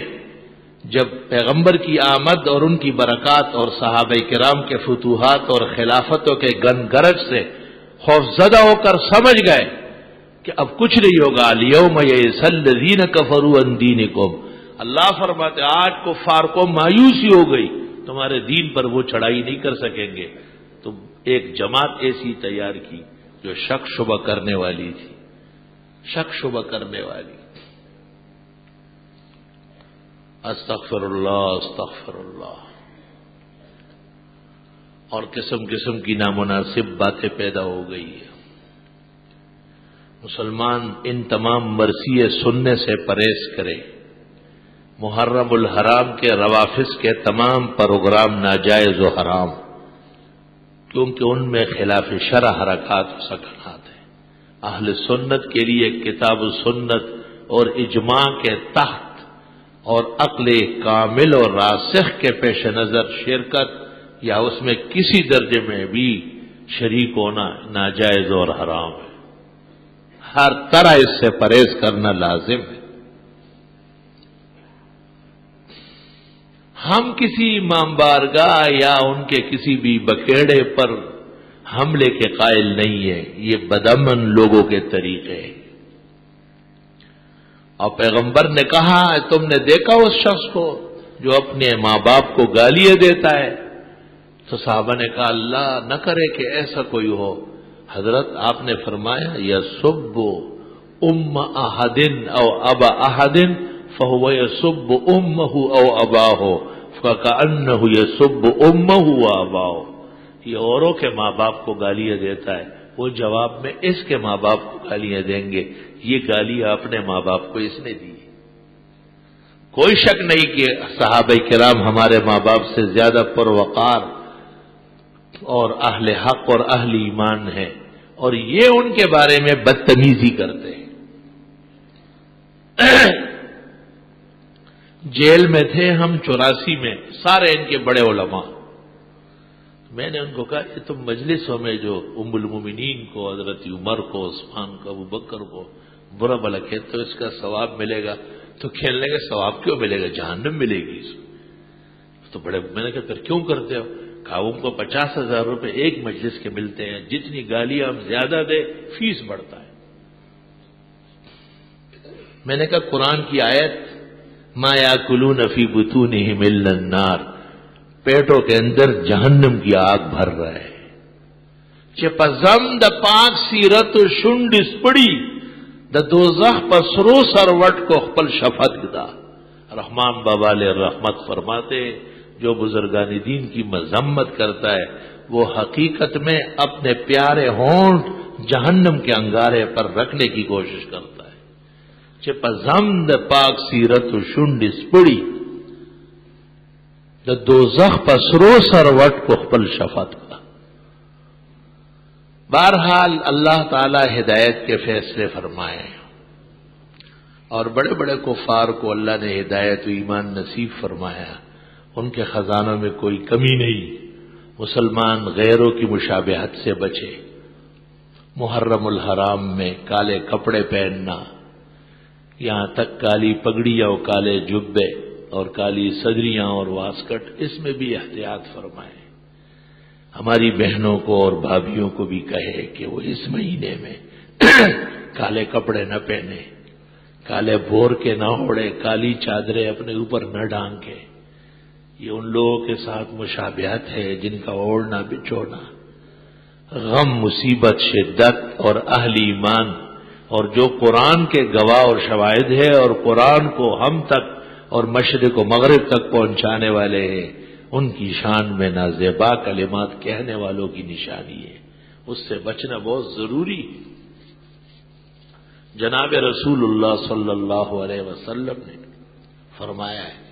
جب پیغمبر کی آمد اور ان کی برکات اور صحابہ کرام کے فتوحات اور خلافتوں کے گن گرج سے خوفزدہ ہو کر سمجھ گئے کہ اب کچھ نہیں ہوگا، الیوم یئس الذین کفروا عن دینکم، اللہ فرماتے آج کفار کو مایوسی ہو گئی، تمہارے دین پر وہ چڑھائی نہیں کر سکیں گے۔ تو ایک جماعت ایسی تیار کی جو شک شبہ کرنے والی تھی، شک شبہ کرنے والی۔ استغفر اللہ استغفر اللہ، اور قسم قسم کی نامناسب باتیں پیدا ہو گئی ہے۔ مسلمان ان تمام مرثیے سننے سے پرہیز کرے۔ محرم الحرام کے روافظ کے تمام پروگرام ناجائز و حرام، کیونکہ ان میں خلاف شرع حرکات و سکنات ہیں۔ اہل سنت کے لیے کتاب و سنت اور اجماع کے تحت اور عقل کامل اور راسخ کے پیش نظر شرکت یا اس میں کسی درجے میں بھی شریک ہونا ناجائز اور حرام ہے۔ ہر طرح اس سے پرہیز کرنا لازم ہے۔ ہم کسی امام بارگاہ یا ان کے کسی بھی بکھیڑے پر حملے کے قائل نہیں ہیں، یہ بدامن لوگوں کے طریقے ہیں۔ اور پیغمبر نے کہا تم نے دیکھا اس شخص کو جو اپنے ماں باپ کو گالیاں دیتا ہے؟ تو صحابہ نے کہا اللہ نہ کرے کہ ایسا کوئی ہو۔ حضرت آپ نے فرمایا یسب ام احد او ابا احد فهو یسب امه او اباہ فکأنہ یسب امہ و اباہ۔ یہ اوروں کے ماں باپ کو گالیاں دیتا ہے، وہ جواب میں اس کے ماں باپ کو گالیاں دیں گے، یہ گالیاں اپنے ماں باپ کو اس نے دی۔ کوئی شک نہیں کہ صحابہ کرام ہمارے ماں باپ سے زیادہ پروقار اور اہل حق اور اہل ایمان ہیں، اور یہ ان کے بارے میں بدتمیزی کرتے ہیں۔ جیل میں تھے ہم 84 میں، سارے ان کے بڑے علماء۔ میں نے ان کو کہا کہ تم مجلسوں میں جو ام المومنین کو، حضرت عمر کو، عثمان کو، ابوبکر کو برا بھلا کہتے تو اس کا ثواب ملے گا، تو کھیلنے کا ثواب کیوں ملے گا؟ جہنم ملے گی اس کو۔ تو بڑے میں نے کہا پھر کیوں کرتے ہو؟ کہا ان کو 50,000 روپے ایک مجلس کے ملتے ہیں، جتنی گالیاں ہم زیادہ دیں فیس بڑھتا ہے۔ میں نے کہا قرآن کی آیت ما یاکلون فی بطونہم الا النار، پیٹوں کے اندر جہنم کی آگ بھر رہا ہے۔ چپزم دا پاک سیرت شنڈ اسپڑی دا دوزخ پسرو سروٹ کو خپل شفت دا۔ رحمان بابا علیہ رحمت فرماتے جو بزرگان دین کی مذمت کرتا ہے وہ حقیقت میں اپنے پیارے ہونٹ جہنم کے انگارے پر رکھنے کی کوشش کرتا ہے۔ چپزم دا پاک سیرت شنڈ اسپڑی دا دوزخ پسرو سروٹ کو خپل شفت کا۔ بہرحال اللہ تعالی ہدایت کے فیصلے فرمائے، اور بڑے بڑے کفار کو اللہ نے ہدایت و ایمان نصیب فرمایا، ان کے خزانوں میں کوئی کمی نہیں۔ مسلمان غیروں کی مشابہت سے بچے۔ محرم الحرام میں کالے کپڑے پہننا، یہاں تک کالی پگڑیاں اور کالے جبے اور کالی صدریاں اور واسکٹ، اس میں بھی احتیاط فرمائیں۔ ہماری بہنوں کو اور بھابھیوں کو بھی کہے کہ وہ اس مہینے میں کالے کپڑے نہ پہنے، کالے بور کے نہ اوڑے، کالی چادریں اپنے اوپر نہ ڈھانکے۔ یہ ان لوگوں کے ساتھ مشابہت ہے جن کا اوڑھنا بچھونا غم، مصیبت، شدت اور اہل ایمان اور جو قرآن کے گواہ اور شواہد ہے اور قرآن کو ہم تک اور مشرق و مغرب تک پہنچانے والے ہیں، ان کی شان میں نازیبا کلمات کہنے والوں کی نشانی ہے۔ اس سے بچنا بہت ضروری ہے۔ جناب رسول اللہ صلی اللہ علیہ وسلم نے فرمایا ہے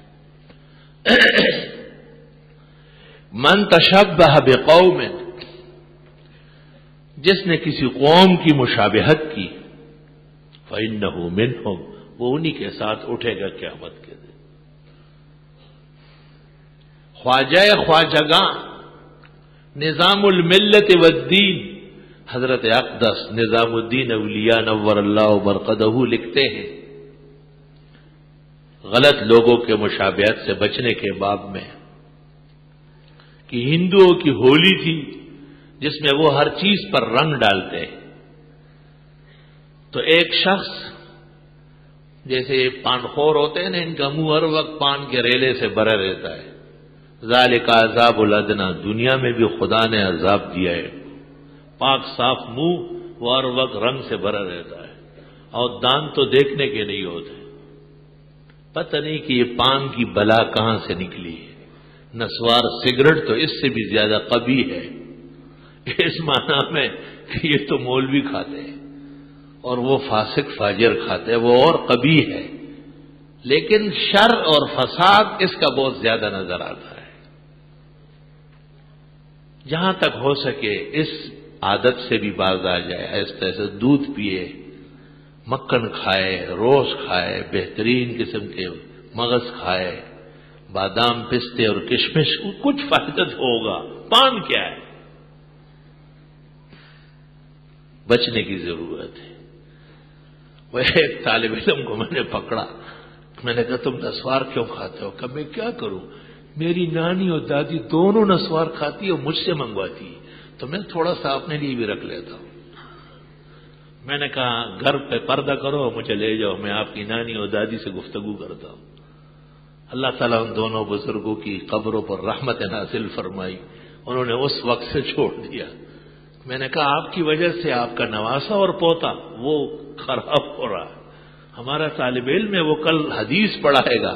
من تشبہ بقوم، جس نے کسی قوم کی مشابہت کی فإنہ منہم، وہ انہی کے ساتھ اٹھے گا قیامت کے دن۔ خواجہ خواجگاں نظام الملت والدین حضرت اقدس نظام الدین اولیاء نور اللہ مرقدہ لکھتے ہیں غلط لوگوں کے مشابہت سے بچنے کے باب میں کہ ہندوؤں کی ہولی تھی جس میں وہ ہر چیز پر رنگ ڈالتے ہیں، تو ایک شخص جیسے پان خور ہوتے ہیں نا، ان کا منہ ہر وقت پان کے ریلے سے بھرا رہتا ہے، ذالک عذاب الادنا، دنیا میں بھی خدا نے عذاب دیا ہے، پاک صاف منہ وہ ہر وقت رنگ سے بھرا رہتا ہے، اور دانت تو دیکھنے کے نہیں ہوتے، پتہ نہیں کہ یہ پان کی بلا کہاں سے نکلی ہے۔ نسوار سگریٹ تو اس سے بھی زیادہ قبیح ہے، اس معنی میں کہ یہ تو مولوی کھاتے ہیں اور وہ فاسق فاجر کھاتے ہیں، وہ اور قبیح ہے، لیکن شر اور فساد اس کا بہت زیادہ نظر آتا ہے۔ جہاں تک ہو سکے اس عادت سے بھی باز آ جائے، ایسے ایسے دودھ پیے، مکھن کھائے، روز کھائے، بہترین قسم کے مغز کھائے، بادام پستے اور کشمش، کچھ فائدہ ہوگا۔ پان کیا ہے؟ بچنے کی ضرورت ہے۔ وہ ایک طالب علم کو میں نے پکڑا، میں نے کہا تم نسوار کیوں کھاتے ہو؟ کہ میں کیا کروں، میری نانی اور دادی دونوں نسوار کھاتی اور مجھ سے منگواتی ہے، تو میں تھوڑا سا اپنے لیے بھی رکھ لیتا ہوں۔ میں نے کہا گھر پہ پردہ کرو، مجھے لے جاؤ، میں آپ کی نانی اور دادی سے گفتگو کرتا ہوں۔ اللہ تعالیٰ ان دونوں بزرگوں کی قبروں پر رحمت نازل فرمائی، انہوں نے اس وقت سے چھوڑ دیا۔ میں نے کہا آپ کی وجہ سے آپ کا نواسا اور پوتا وہ خراب ہو رہا ہے، ہمارا طالب علم ہے، وہ کل حدیث پڑھائے گا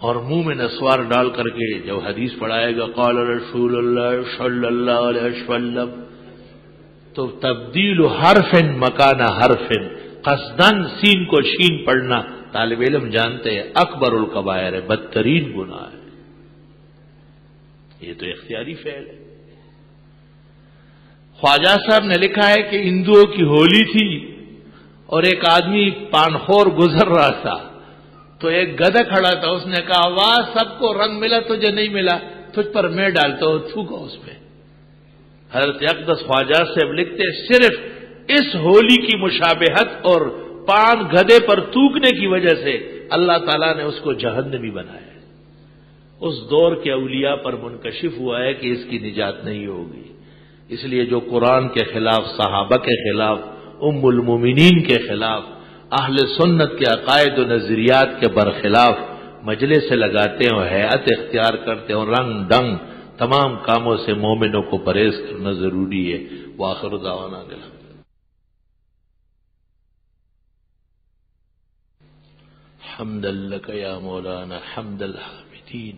اور منہ میں نسوار ڈال کر کے جب حدیث پڑھائے گا قال رسول اللہ صلی اللہ علیہ وسلم، تو تبدیل حرف مکان حرف، قصدن سین کو شین پڑھنا طالب علم جانتے ہیں اکبر الکبائر ہے، بدترین گناہ ہے، یہ تو اختیاری فعل ہے۔ خواجہ صاحب نے لکھا ہے کہ ہندوؤں کی ہولی تھی اور ایک آدمی پانخور گزر رہا تھا، تو ایک گدھا کھڑا تھا، اس نے کہا واہ سب کو رنگ ملا تجھے نہیں ملا، تجھ پر میں ڈالتا ہوں، تھوکا اس پہ۔ حضرت اقدس خواجہ صاحب لکھتے صرف اس ہولی کی مشابہت اور پان گدھے پر تھوکنے کی وجہ سے اللہ تعالیٰ نے اس کو جہنمی بنایا ہے۔ اس دور کے اولیاء پر منکشف ہوا ہے کہ اس کی نجات نہیں ہوگی، اس لیے جو قرآن کے خلاف، صحابہ کے خلاف، ام المومنین کے خلاف، اہل سنت کے عقائد و نظریات کے برخلاف مجلس سے لگاتے ہیں اور ہیئت اختیار کرتے ہیں اور رنگ ڈنگ تمام کاموں سے مومنوں کو پرہیز کرنا ضروری ہے۔ وآخر دعوانا حمدا لک یا مولانا حمد الحامدین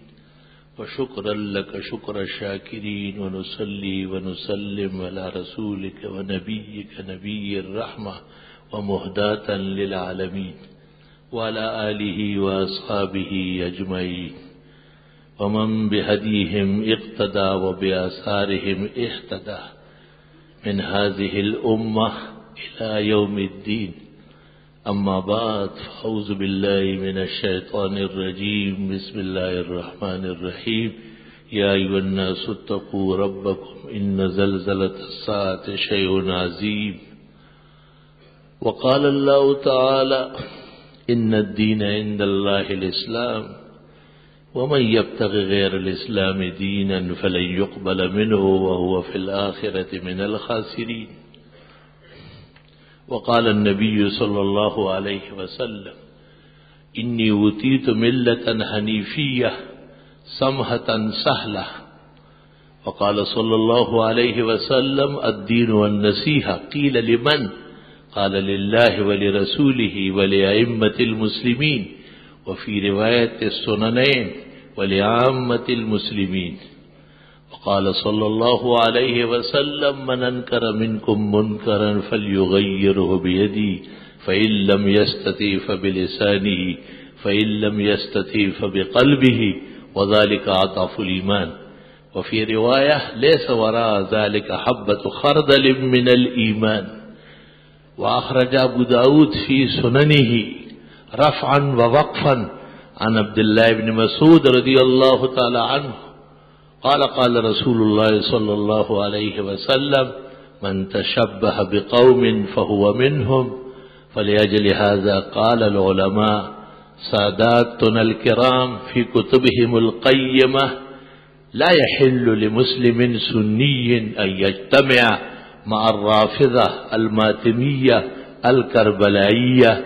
وشکرا لک شکر الشاکرین ونصلی ونسلم علی رسولک ونبیک نبی الرحمہ ومہداتا للعالمین وعلی آلہ واصحابہ اجمعین ومن بہدیہم اقتدى وبآثارہم اہتدى من هذه الامہ الى یوم الدین۔ اما بعد فاعوذ باللہ من الشیطان الرجیم بسم اللہ الرحمن الرحیم یا ایھا الناس اتقوا ربکم ان زلزلۃ الساعۃ شیء عظیم وقال اللہ تعالی ان الدین عند اللہ الاسلام ومن يبتغ غير الاسلام دینا فلن يقبل منه وهو في الآخرة من الخاسرین۔ وقال النبي صلى الله عليه وسلم إني أوتيت ملة حنيفية سمحة سهلة۔ وقال صلى الله عليه وسلم الدين والنصيحة، قيل لمن؟ قال لله ولرسوله ولأئمة المسلمين، وفي رواية السننين ولعامة المسلمين۔ وقال صلى الله عليه وسلم من انكر منكم منكرا فليغيره بيده فإن لم يستطع فبلسانه فإن لم يستطع فبقلبه وذلك أضعف الإيمان۔ وفي رواية ليس وراء ذلك حبة خردل من الإيمان۔ وأخرج أبو داود في سننه رفعا ووقفا عن عبد الله بن مسعود رضي الله تعالى عنه قال قال رسول الله صلى الله عليه وسلم من تشبه بقوم فهو منهم فلأجل هذا قال العلماء ساداتنا الكرام في كتبهم القيمة لا يحل لمسلم سني أن يجتمع مع الرافضة الماتمية الكربلائية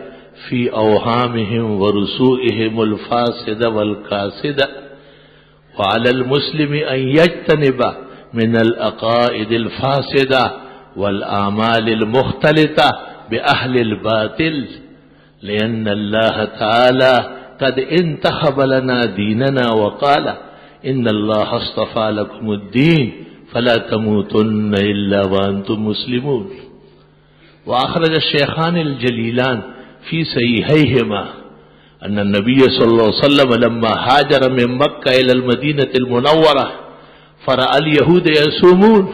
في أوهامهم ورسوئهم الفاسدة والكاسدة، وعلى المسلم أن يجتنب من العقائد الفاسدة والأعمال المختلطة بأهل الباطل، لأن الله تعالى قد انتخب لنا ديننا وقال إن الله اصطفى لكم الدين فلا تموتن إلا وأنتم مسلمون. وأخرج الشيخان الجليلان في صحيحيهما أن النبي صلى الله عليه وسلم لما هاجر من مكة إلى المدينة المنورة فرأى اليهود يصومون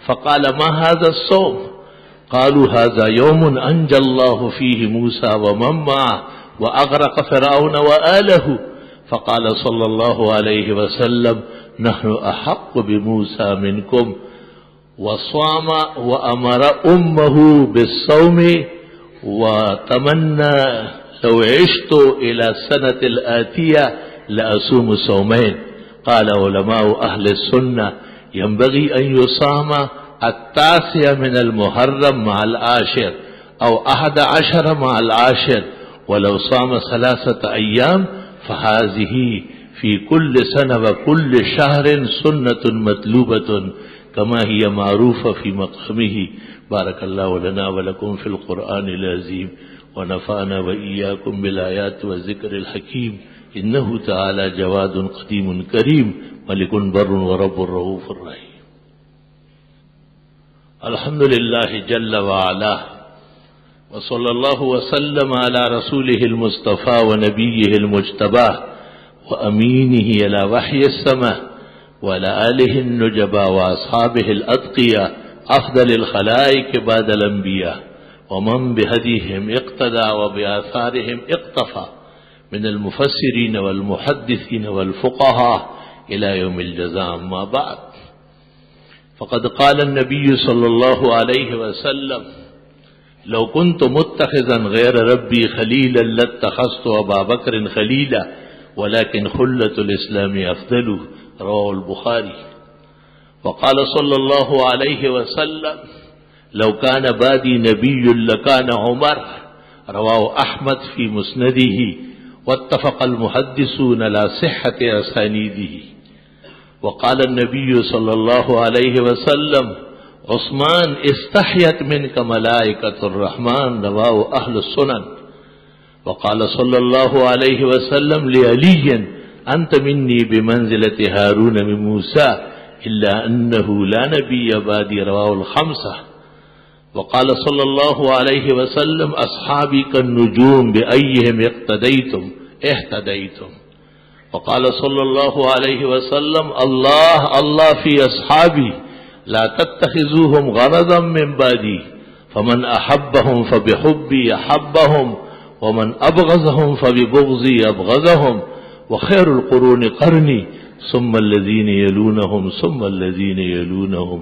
فقال ما هذا الصوم؟ قالوا هذا يوم أنجى الله فيه موسى ومن معه وأغرق فرعون وآله. فقال صلى الله عليه وسلم نحن أحق بموسى منكم، وصام وأمر أمه بالصوم وتمنى لو عشت إلى السنة الآتية لأصوم صومين. قال علماء أهل السنة ينبغي أن يصام 9 من المحرم مع 10 أو 11 مع 10، ولو صام 3 أيام فهذه في كل سنة وكل شهر سنة مطلوبة كما هي معروفة في مقامه. بارك الله لنا ولكم في القرآن العظيم ونفعنا وإياكم بالآيات والذكر الحكيم، إنه تعالى جواد قديم كريم ملك بر ورب رؤوف رحيم. الحمد لله جل وعلا، وصلى الله وسلم على رسوله المصطفى ونبيه المجتبى وأمينه على وحي السماء وعلى آله النجبى وأصحابه الأتقياء أفضل الخلائق بعد الأنبياء ومن بهديهم اقتدى وبآثارهم اقتفى من المفسرين والمحدثين والفقهاء إلى يوم الجزاء. أما بعد، فقد قال النبي صلى الله عليه وسلم لو كنت متخذا غير ربي خليلا لاتخذت أبا بكر خليلا ولكن خلة الإسلام أفضل. رواه البخاري. وقال صلى الله عليه وسلم لو كان بعدي نبي لكان عمر. رواه أحمد في مسنده، واتفق المحدثون على صحة أسانيده. وقال النبي صلى الله عليه وسلم عثمان استحيت منك ملائكة الرحمن. رواه أهل السنن. وقال صلى الله عليه وسلم لعلي أنت مني بمنزلة هارون من موسى إلا أنه لا نبي بعدي. رواه الخمسة. وقال صلى الله عليه وسلم أصحابي كالنجوم بأيهم اقتديتم اهتديتم. وقال صلى الله عليه وسلم الله الله في أصحابي لا تتخذوهم غرضا من بعدي، فمن أحبهم فبحبي أحبهم ومن أبغضهم فببغضي أبغضهم، وخير القرون قرني ثم الذين يلونهم ثم الذين يلونهم،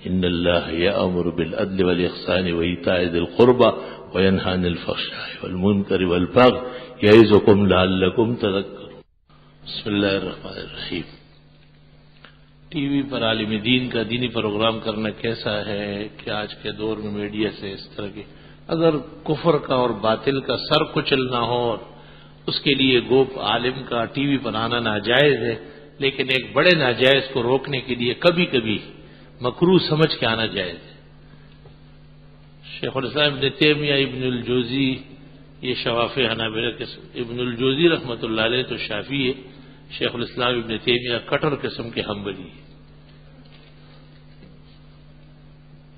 إن الله يأمر بالعدل والإحسان وإيتاء ذي القربى وينهى عن الفحشاء والمنكر والبغي يعظكم لعلكم تذكرون. بسم اللہ الرحمن الرحیم. ٹی وی پر عالم دین کا دینی پروگرام کرنا کیسا ہے کہ آج کے دور میں میڈیا سے اس طرح کے اگر کفر کا اور باطل کا سر کچلنا ہو اور اس کے لیے گوپ عالم کا ٹی وی پر آنا ناجائز ہے، لیکن ایک بڑے ناجائز کو روکنے کے لیے کبھی کبھی مکروہ سمجھ کے آنا جائز ہے. شیخ الاسلام ابن تیمیہ ابن الجوزی یہ شواف حنابلہ قسم، ابن الجوزی رحمۃ اللہ علیہ تو شافعی ہے، شیخ الاسلام ابن تیمیہ کٹر قسم کے حنبلی ہے.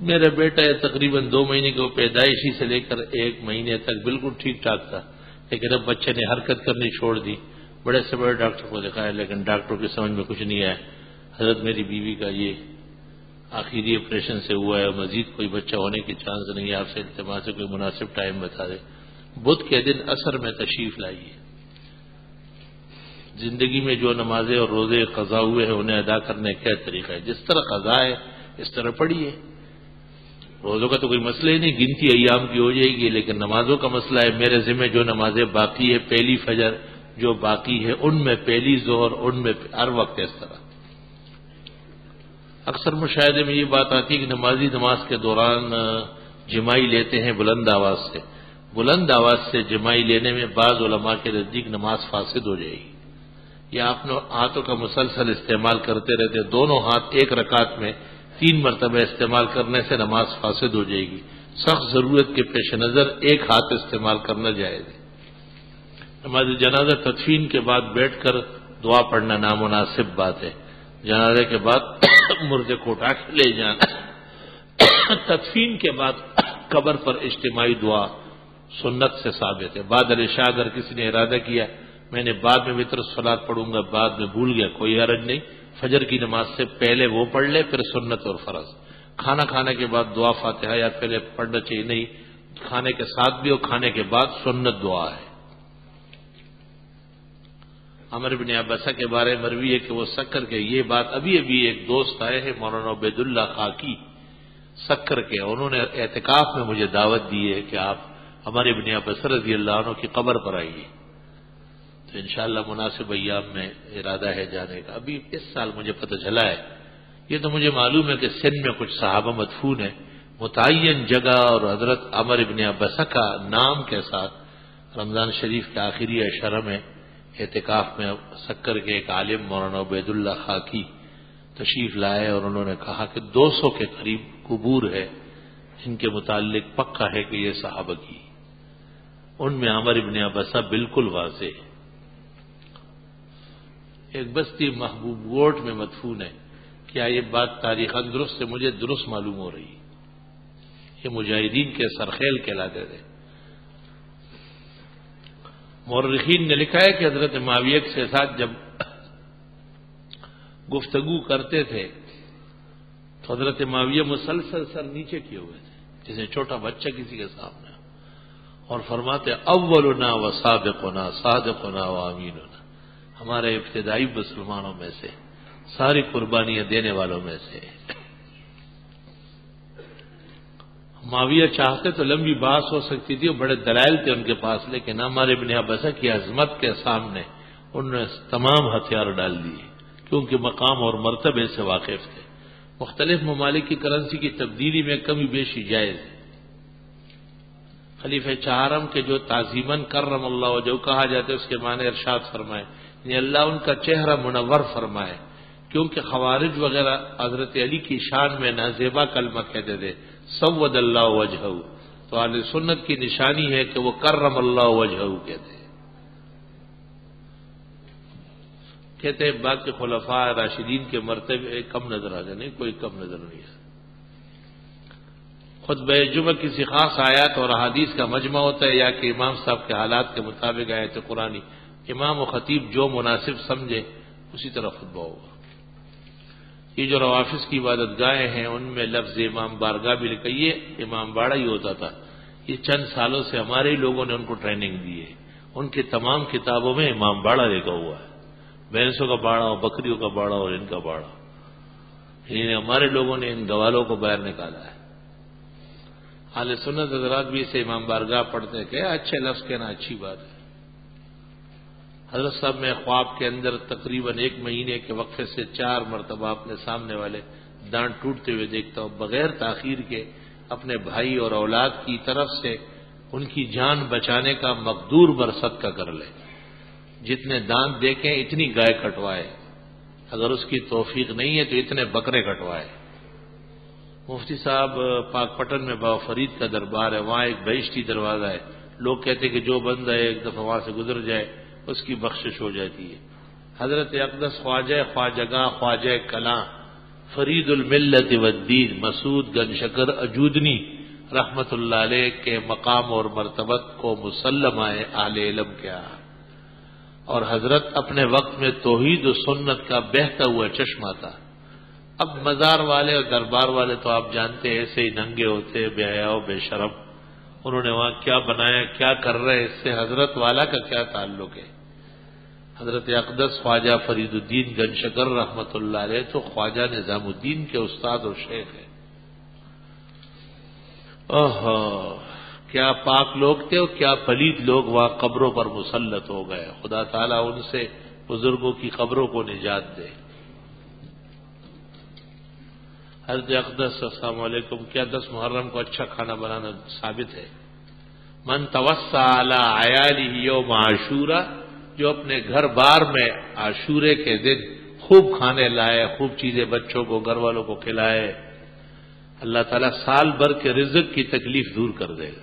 میرا بیٹا تقریباً 2 مہینے کے پیدائشی سے لے کر 1 مہینے تک بالکل ٹھیک ٹھاک تھا، لیکن اب بچے نے حرکت کرنی چھوڑ دی. بڑے سے بڑے ڈاکٹر کو دکھایا لیکن ڈاکٹر کی سمجھ میں کچھ نہیں آیا. حضرت میری بیوی کا یہ آخری آپریشن سے ہوا ہے، مزید کوئی بچہ ہونے کی چانس نہیں ہے، آپ سے التماس ہے کوئی مناسب ٹائم بتا دیں۔ بدھ کے دن عصر میں تشریف لائیے۔ زندگی میں جو نمازیں اور روزے قضا ہوئے ہیں انہیں ادا کرنے کا طریقہ ہے، جس طرح قضا ہے اس طرح پڑھیے۔ روزوں کا تو کوئی مسئلہ ہی نہیں، گنتی ایام کی ہو جائے گی، لیکن نمازوں کا مسئلہ ہے میرے ذمہ جو نمازیں باقی ہے، پہلی فجر جو باقی ہے ان میں پہلی ظہر، ان میں ہر وقت اس طرح۔ اکثر مشاہدے میں یہ بات آتی ہے کہ نمازی نماز کے دوران جمائی لیتے ہیں بلند آواز سے۔ بلند آواز سے جمائی لینے میں بعض علماء کے نزدیک نماز فاسد ہو جائے گی، یا آپ ہاتھوں کا مسلسل استعمال کرتے رہتے، دونوں ہاتھ ایک رکعت میں 3 مرتبہ استعمال کرنے سے نماز فاسد ہو جائے گی۔ سخت ضرورت کے پیش نظر ایک ہاتھ استعمال کرنا جائز ہے۔ نماز جنازہ تدفین کے بعد بیٹھ کر دعا پڑھنا نامناسب بات ہے۔ جنازے کے بعد مردے کو اٹھا کے لے جانا، تدفین کے بعد قبر پر اجتماعی دعا سنت سے ثابت ہے۔ بعد العشاء اگر کسی نے ارادہ کیا میں نے بعد میں وتر صلات پڑھوں گا، بعد میں بھول گیا، کوئی حرج نہیں، فجر کی نماز سے پہلے وہ پڑھ لے، پھر سنت اور فرض۔ کھانا کھانے کے بعد دعا فاتحہ یا پہلے پڑھنا چاہیے نہیں، کھانے کے ساتھ بھی اور کھانے کے بعد سنت دعا ہے۔ عمر بن عبسہ کے بارے میں مروی ہے کہ وہ سکر کے، یہ بات ابھی ایک دوست آئے ہیں مولانا عبید اللہ خاکی سکر کے، انہوں نے اعتکاف میں مجھے دعوت دی ہے کہ آپ عمر بن عبسہ رضی اللہ عنہ کی قبر پر آئیے، تو انشاءاللہ مناسب ایام میں ارادہ ہے جانے کا۔ ابھی اس سال مجھے پتہ چلا ہے، یہ تو مجھے معلوم ہے کہ سن میں کچھ صحابہ مدفون ہیں، متعین جگہ اور حضرت عمر بن عبسہ کا نام کے ساتھ رمضان شریف کے آخری عشرہ میں اعتکاف میں سکر کے ایک عالم مولانا عبید اللہ خاکی تشریف لائے، اور انہوں نے کہا کہ 200 کے قریب قبور ہے جن کے متعلق پکا ہے کہ یہ صحابہ کی، ان میں عمر بن عبسہ بالکل واضح ہے۔ ایک بستی محبوب گوٹ میں مدفون ہے، کیا یہ بات تاریخ درست سے مجھے درست معلوم ہو رہی ہے؟ یہ مجاہدین کے سرخیل کہلاتے تھے۔ مورخین نے لکھا ہے کہ حضرت معاویہ کے ساتھ جب گفتگو کرتے تھے تو حضرت معاویہ مسلسل سر نیچے کیے ہوئے تھے جیسے چھوٹا بچہ کسی کے سامنے، اور فرماتے اولنا و سابقنا صادقنا و امیننا، ہمارے ابتدائی مسلمانوں میں سے، ساری قربانیاں دینے والوں میں سے۔ معاویہ چاہتے تو لمبی بحث ہو سکتی تھی اور بڑے دلائل تھے ان کے پاس، لیکن عمر ابن عبسہ کی عظمت کے سامنے انہوں نے تمام ہتھیار ڈال دیے، کیونکہ مقام اور مرتبے سے واقف تھے۔ مختلف ممالک کی کرنسی کی تبدیلی میں کمی بیشی جائز ہے۔ خلیفہ چہارم کے جو تعظیماً کرم اللہ وجہہ کہا جاتا ہے، اس کے معنی ارشاد فرمائے یعنی اللہ ان کا چہرہ منور فرمائے، کیونکہ خوارج وغیرہ حضرت علی کی شان میں نازیبا کلمہ کہتے تھے سود اللہ وجہہ، تو اہل سنت کی نشانی ہے کہ وہ کرم اللہ وجہہ کہتے ہیں۔ کہتے ہیں باقی خلفاء راشدین کے مرتبے کم نظر آ جائے، نہیں کوئی کم نظر نہیں ہے۔ خطبہ جمعہ کسی خاص آیات اور احادیث کا مجمع ہوتا ہے یا کہ امام صاحب کے حالات کے مطابق آیت قرآنی، امام و خطیب جو مناسب سمجھے اسی طرح خطبہ ہوگا۔ یہ جو روافظ کی عبادت گاہیں ہیں ان میں لفظ امام بارگاہ بھی لکھا، یہ امام باڑہ ہی ہوتا تھا، یہ چند سالوں سے ہمارے ہی لوگوں نے ان کو ٹریننگ دی ہے، ان کی تمام کتابوں میں امام باڑہ لکھا ہوا ہے، بھینسوں کا باڑہ اور بکریوں کا باڑہ اور ان کا باڑہ، یعنی ہمارے لوگوں نے ان گوالوں کو باہر نکالا ہے۔ اہل سنت حضرات بھی اسے امام بارگاہ پڑھتے ہیں کہ اچھے لفظ کہنا اچھی بات ہے۔ حضرت صاحب میں خواب کے اندر تقریباً 1 مہینے کے وقفے سے 4 مرتبہ اپنے سامنے والے دانت ٹوٹتے ہوئے دیکھتا ہوں، بغیر تاخیر کے اپنے بھائی اور اولاد کی طرف سے ان کی جان بچانے کا مقدور برصدقہ کر لے، جتنے دانت دیکھیں اتنی گائے کٹوائے، اگر اس کی توفیق نہیں ہے تو اتنے بکرے کٹوائے۔ مفتی صاحب پاک پٹن میں بابا فرید کا دربار ہے، وہاں ایک بہشتی دروازہ ہے، لوگ کہتے کہ جو بندہ ایک دفعہ وہاں سے گزر جائے اس کی بخشش ہو جاتی ہے۔ حضرت اقدس خواجہ خواجگاں خواجہ کلاں فرید الملت والدین مسعود گنج شکر اجودنی رحمت اللہ علیہ کے مقام اور مرتبت کو مسلم ہے اہل علم کیا، اور حضرت اپنے وقت میں توحید و سنت کا بہتا ہوا چشمہ تھا، اب مزار والے اور دربار والے تو آپ جانتے ہیں ایسے ہی ننگے ہوتے، بے حیا و بے شرم. انہوں نے وہاں کیا بنایا، کیا کر رہے ہیں، اس سے حضرت والا کا کیا تعلق ہے؟ حضرت اقدس خواجہ فرید الدین گنجشکر رحمت اللہ علیہ تو خواجہ نظام الدین کے استاد اور شیخ ہیں. کیا پاک لوگ تھے اور کیا پلید لوگ وہاں قبروں پر مسلط ہو گئے. خدا تعالیٰ ان سے بزرگوں کی قبروں کو نجات دے. حضرت اقدس السلام علیکم، کیا 10 محرم کو اچھا کھانا بنانا ثابت ہے؟ من توسع علی عیالہ یوم عاشورہ، جو اپنے گھر بار میں عاشورے کے دن خوب کھانے لائے، خوب چیزیں بچوں کو گھر والوں کو کھلائے، اللہ تعالیٰ سال بھر کے رزق کی تکلیف دور کر دے گا.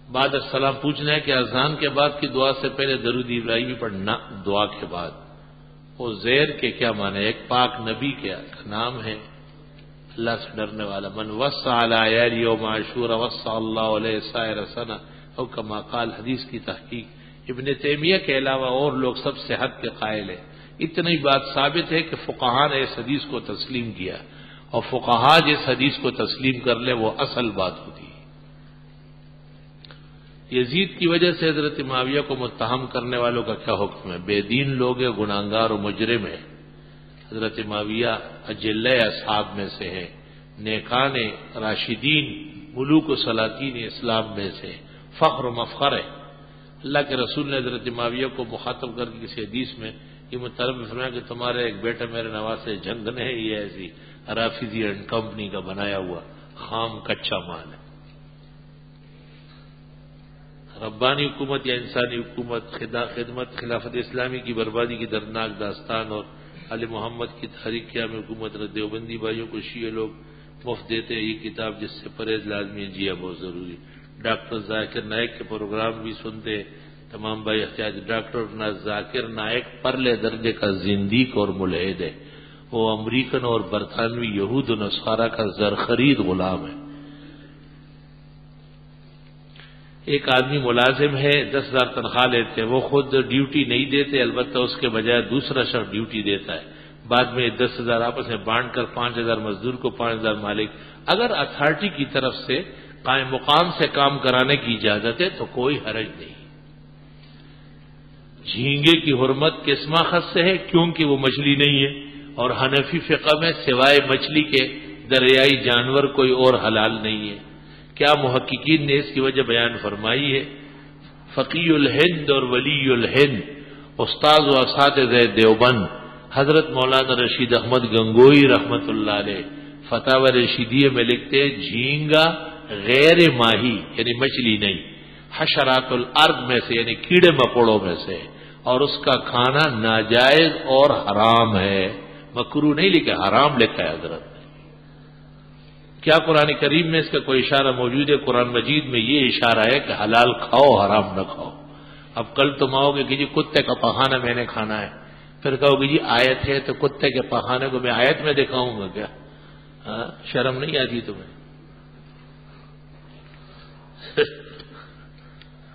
بعد السلام پوچھنا ہے کہ اذان کے بعد کی دعا سے پہلے درود ابراہیمی پڑھنا دعا کے بعد. وہ زیر کے کیا معنی؟ ایک پاک نبی کا نام ہے اللہ سے ڈرنے والا. من وسع علی عیال یوم عاشورہ وسع اللہ علیہ سائر سنہ، او کما قال. حدیث کی تحقیق ابن تیمیہ کے علاوہ اور لوگ سب صحت کے قائل ہیں. اتنی بات ثابت ہے کہ فقہاء نے اس حدیث کو تسلیم کیا، اور فقہاء جس حدیث کو تسلیم کر لے وہ اصل بات ہوتی ہے. یزید کی وجہ سے حضرت معاویہ کو متہم کرنے والوں کا کیا حکم ہے؟ بے دین لوگ ہیں، گناہگار و مجرم ہے. حضرت معاویہ اجلۂ اصحاب میں سے ہے، نیکان راشدین، ملوک و سلاطین اسلام میں سے، فخر و مفخر ہے. اللہ کے رسول نے حضرت معاویہ کو مخاطب کر کے کسی حدیث میں یہ مطلب فرمایا کہ تمہارے ایک بیٹا میرے نواز سے جنگ نے ہے، یہ ایسی رافضی اینڈ کمپنی کا بنایا ہوا خام کچا مال ہے. ربانی حکومت یا انسانی حکومت، خدمت خلافت اسلامی کی بربادی کی دردناک داستان اور علی محمد کی تحریک قیام حکومت. دیوبندی بھائیوں کو شیعہ لوگ مفت دیتے ہیں یہ کتاب، جس سے پرہیز لازمی ہے. جی ہاں، بہت ضروری. ڈاکٹر ذاکر نائک کے پروگرام بھی سنتے ہیں تمام بھائی احتیاط. ڈاکٹر ذاکر نائک پرلے درجے کا زندیق اور ملحد ہے. وہ امریکن اور برطانوی یہود و نصارہ کا زرخرید غلام ہے. ایک آدمی ملازم ہے، 10,000 تنخواہ لیتے ہیں، وہ خود ڈیوٹی نہیں دیتے، البتہ اس کے بجائے دوسرا شخص ڈیوٹی دیتا ہے. بعد میں 10,000 آپس میں بانٹ کر 5,000 مزدور کو 5,000 مالک. اگر اتھارٹی کی طرف سے قائم مقام سے کام کرانے کی اجازت ہے تو کوئی حرج نہیں. جھینگے کی حرمت کس ماخذ سے ہے؟ کیونکہ وہ مچھلی نہیں ہے، اور حنفی فقہ میں سوائے مچھلی کے دریائی جانور کوئی اور حلال نہیں ہے. کیا محققین نے اس کی وجہ بیان فرمائی ہے؟ فقی الہند اور ولی الہند، استاد و اساتذہ دیوبند حضرت مولانا رشید احمد گنگوئی رحمت اللہ علیہ فتاوی رشیدیہ میں لکھتے ہیں جھینگا غیر ماہی یعنی مچھلی نہیں، حشرات الارض میں سے یعنی کیڑے مکوڑوں میں سے، اور اس کا کھانا ناجائز اور حرام ہے. مکروہ نہیں لکھا، حرام لکھا ہے حضرت. کیا قرآن کریم میں اس کا کوئی اشارہ موجود ہے؟ قرآن مجید میں یہ اشارہ ہے کہ حلال کھاؤ، حرام نہ کھاؤ. اب کل تم آؤ گے کہ جی کتے کا پخانہ میں نے کھانا ہے، پھر کہو گے جی آیت ہے تو کتے کے پخانے کو میں آیت میں دکھاؤں گا کیا؟ شرم نہیں آتی تمہیں؟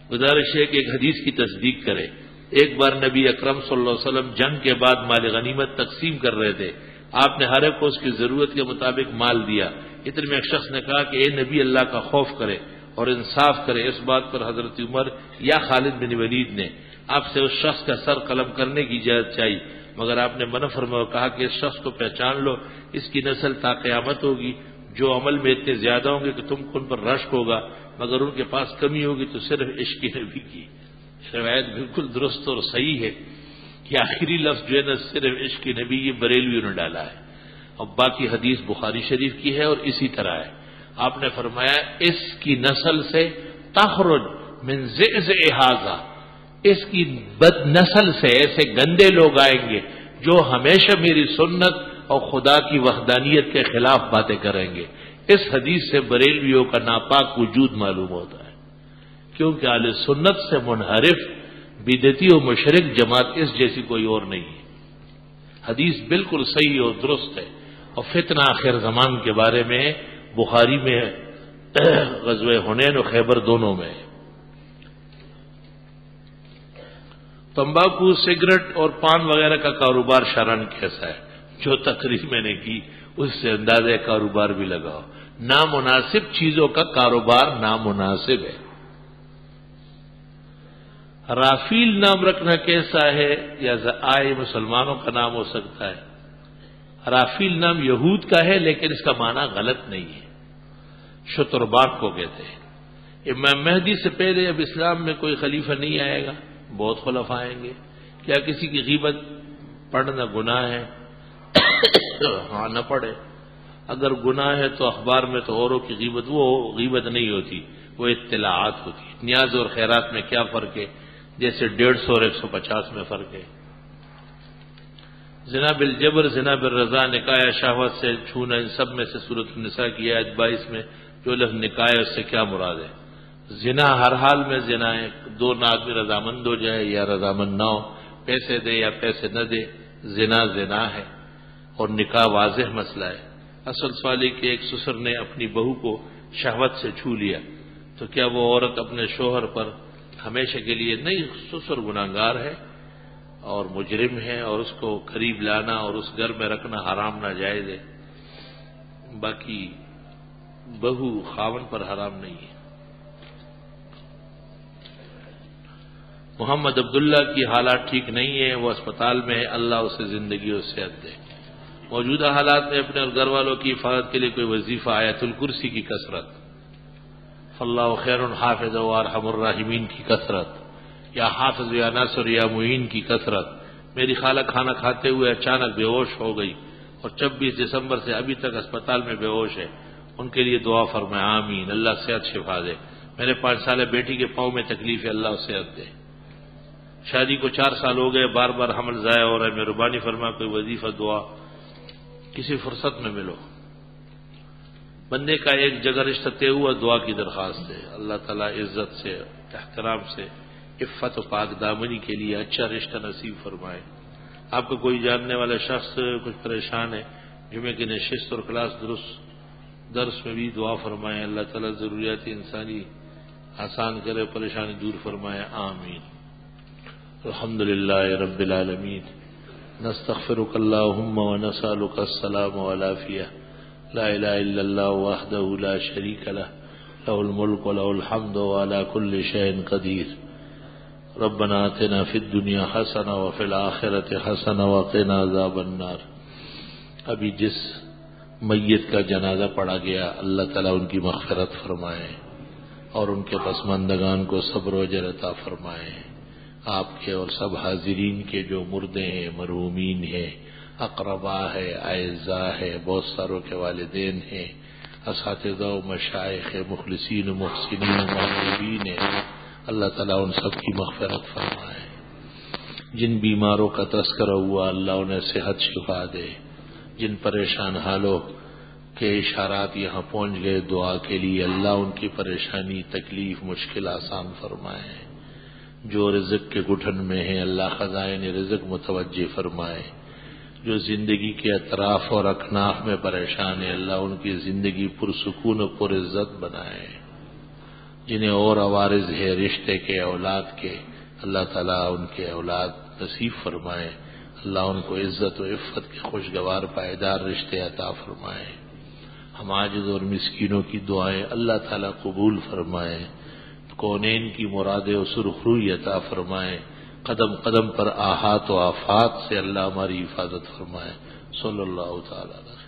گزارش ہے کہ ایک حدیث کی تصدیق کرے. ایک بار نبی اکرم صلی اللہ علیہ وسلم جنگ کے بعد مال غنیمت تقسیم کر رہے تھے. آپ نے ہر ایک کو اس کی ضرورت کے مطابق مال دیا. اتنے میں ایک شخص نے کہا کہ اے نبی اللہ کا خوف کرے اور انصاف کرے. اس بات پر حضرت عمر یا خالد بن ولید نے آپ سے اس شخص کا سر قلم کرنے کی اجازت چاہی، مگر آپ نے منع فرمایا اور کہا کہ اس شخص کو پہچان لو، اس کی نسل تا قیامت ہوگی. جو عمل میں اتنے زیادہ ہوں گے کہ تم کو ان پر رشک ہوگا، مگر ان کے پاس کمی ہوگی تو صرف عشق نبی کی. روایت بالکل درست اور صحیح ہے کہ آخری لفظ جو ہے نا صرف عشق نبی یہ بریلویوں نے ڈالا ہے، اور باقی حدیث بخاری شریف کی ہے اور اسی طرح ہے. آپ نے فرمایا اس کی نسل سے تخرج من ذئذئ ھذا، اس کی بد نسل سے ایسے گندے لوگ آئیں گے جو ہمیشہ میری سنت اور خدا کی وحدانیت کے خلاف باتیں کریں گے. اس حدیث سے بریلویوں کا ناپاک وجود معلوم ہوتا ہے، کیونکہ اہل سنت سے منحرف بدعتی و مشرک جماعت اس جیسی کوئی اور نہیں ہے. حدیث بالکل صحیح اور درست ہے. اور فتنہ آخر زمان کے بارے میں بخاری میں غزوہ حنین و خیبر دونوں میں. تمباکو، سگریٹ اور پان وغیرہ کا کاروبار شرعاً کیسا ہے؟ جو تقریر میں نے کی اس سے اندازہ کاروبار بھی لگاؤ. نامناسب چیزوں کا کاروبار نامناسب ہے. رافیل نام رکھنا کیسا ہے؟ یا آئے مسلمانوں کا نام ہو سکتا ہے. رافیل نام یہود کا ہے لیکن اس کا معنی غلط نہیں ہے. شترباٹ کو کہتے ہیں. امام مہدی سے پہلے اب اسلام میں کوئی خلیفہ نہیں آئے گا، بہت خلفاء آئیں گے. کیا کسی کی غیبت پڑھنا گناہ ہے؟ ہاں نہ پڑھے. اگر گناہ ہے تو اخبار میں تو اوروں کی غیبت، وہ غیبت نہیں ہوتی، وہ اطلاعات ہوتی. نیاز اور خیرات میں کیا فرق ہے؟ جیسے 150 اور 150 میں فرق ہے. زنا بالجبر، زنا بالرضا، نکاح شہوت سے چھونا، ان سب میں سے سورۃ النساء کی آیت 22 میں جو لفظ نکاح ہے اس سے کیا مراد ہے؟ زنا ہر حال میں زنا ہے. دو آدمی رضامند ہو جائے یا رضامند نہ ہو، پیسے دے یا پیسے نہ دے، زنا زنا ہے. اور نکاح واضح مسئلہ ہے. اصل سوال ہے کہ ایک سسر نے اپنی بہو کو شہوت سے چھو لیا تو کیا وہ عورت اپنے شوہر پر ہمیشہ کے لیے نہیں؟ سسر گناہگار ہے اور مجرم ہے اور اس کو قریب لانا اور اس گھر میں رکھنا حرام ناجائز ہے. باقی بہو خاون پر حرام نہیں ہے. محمد عبداللہ کی حالات ٹھیک نہیں ہے، وہ اسپتال میں ہے، اللہ اسے زندگی اور صحت دے. موجودہ حالات میں اپنے اور گھر والوں کی حفاظت کے لیے کوئی وظیفہ، آیت الکرسی کی کثرت، اللہ خیر حافظ و ارحم الراحمین کی کثرت، یا حافظ یا ناصر یا معین کی کثرت. میری خالہ کھانا کھاتے ہوئے اچانک بے ہوش ہو گئی اور 26 دسمبر سے ابھی تک اسپتال میں بے ہوش ہے. ان کے لیے دعا فرمائے آمین. اللہ صحت شفا دے. میرے 5 سالہ بیٹی کے پاؤں میں تکلیف ہے، اللہ صحت دے. شادی کو 4 سال ہو گئے، بار بار حمل ضائع ہو رہا ہے، مہربانی فرما کوئی وظیفہ دعا کسی فرصت میں ملو. بندے کا ایک جگہ رشتہ طے ہوا، دعا کی درخواست ہے. اللہ تعالیٰ عزت سے، احترام سے، عفت و پاک دامنی کے لیے اچھا رشتہ نصیب فرمائے. آپ کا کوئی جاننے والا شخص کچھ پریشان ہے، جمعے کی نشست اور کلاس درس میں بھی دعا فرمائے. اللہ تعالیٰ ضروریات انسانی آسان کرے، پریشانی دور فرمائے آمین. الحمدللہ رب العالمین. نستغفرک اللہم ونسألک السلام والعافیہ. لا الہ الا اللہ وحدہ لا شریک لہ، لہ الملک ولہ الحمد وعلی کل شیء قدیر. ربنا آتنا فی الدنیا حسنہ وفی الآخرۃ حسنہ وقنا عذاب النار. ابھی جس میت کا جنازہ پڑھا گیا، اللہ تعالیٰ ان کی مغفرت فرمائے اور ان کے پسماندگان کو صبر و اجر عطا فرمائے. آپ کے اور سب حاضرین کے جو مردے ہیں، مرحومین ہیں، اقربا ہے، اعزاء ہے، بہت ساروں کے والدین ہیں، اساتذہ و مشائخ، مخلصین و محسنین و محبوبین ہیں، اللہ تعالیٰ ان سب کی مغفرت فرمائے. جن بیماروں کا تذکرہ ہوا اللہ انہیں صحت شفا دے. جن پریشان حالوں کے اشارات یہاں پہنچ گئے دعا کے لیے، اللہ ان کی پریشانی، تکلیف، مشکل آسان فرمائے. جو رزق کے گھٹن میں ہیں اللہ خزائن رزق متوجہ فرمائے. جو زندگی کے اطراف اور اکناف میں پریشان ہیں اللہ ان کی زندگی پرسکون و پر عزت بنائے. جنہیں اور عوارض ہے رشتے کے، اولاد کے، اللہ تعالیٰ ان کے اولاد نصیب فرمائے. اللہ ان کو عزت و عفت کے خوشگوار پائیدار رشتے عطا فرمائے. ہم عاجز اور مسکینوں کی دعائیں اللہ تعالیٰ قبول فرمائے. کونین کی مرادیں و سرخروئی عطا فرمائے. قدم قدم پر آحات و آفات سے اللہ ہماری حفاظت فرمائے. صلی اللہ تعالیٰ علیہ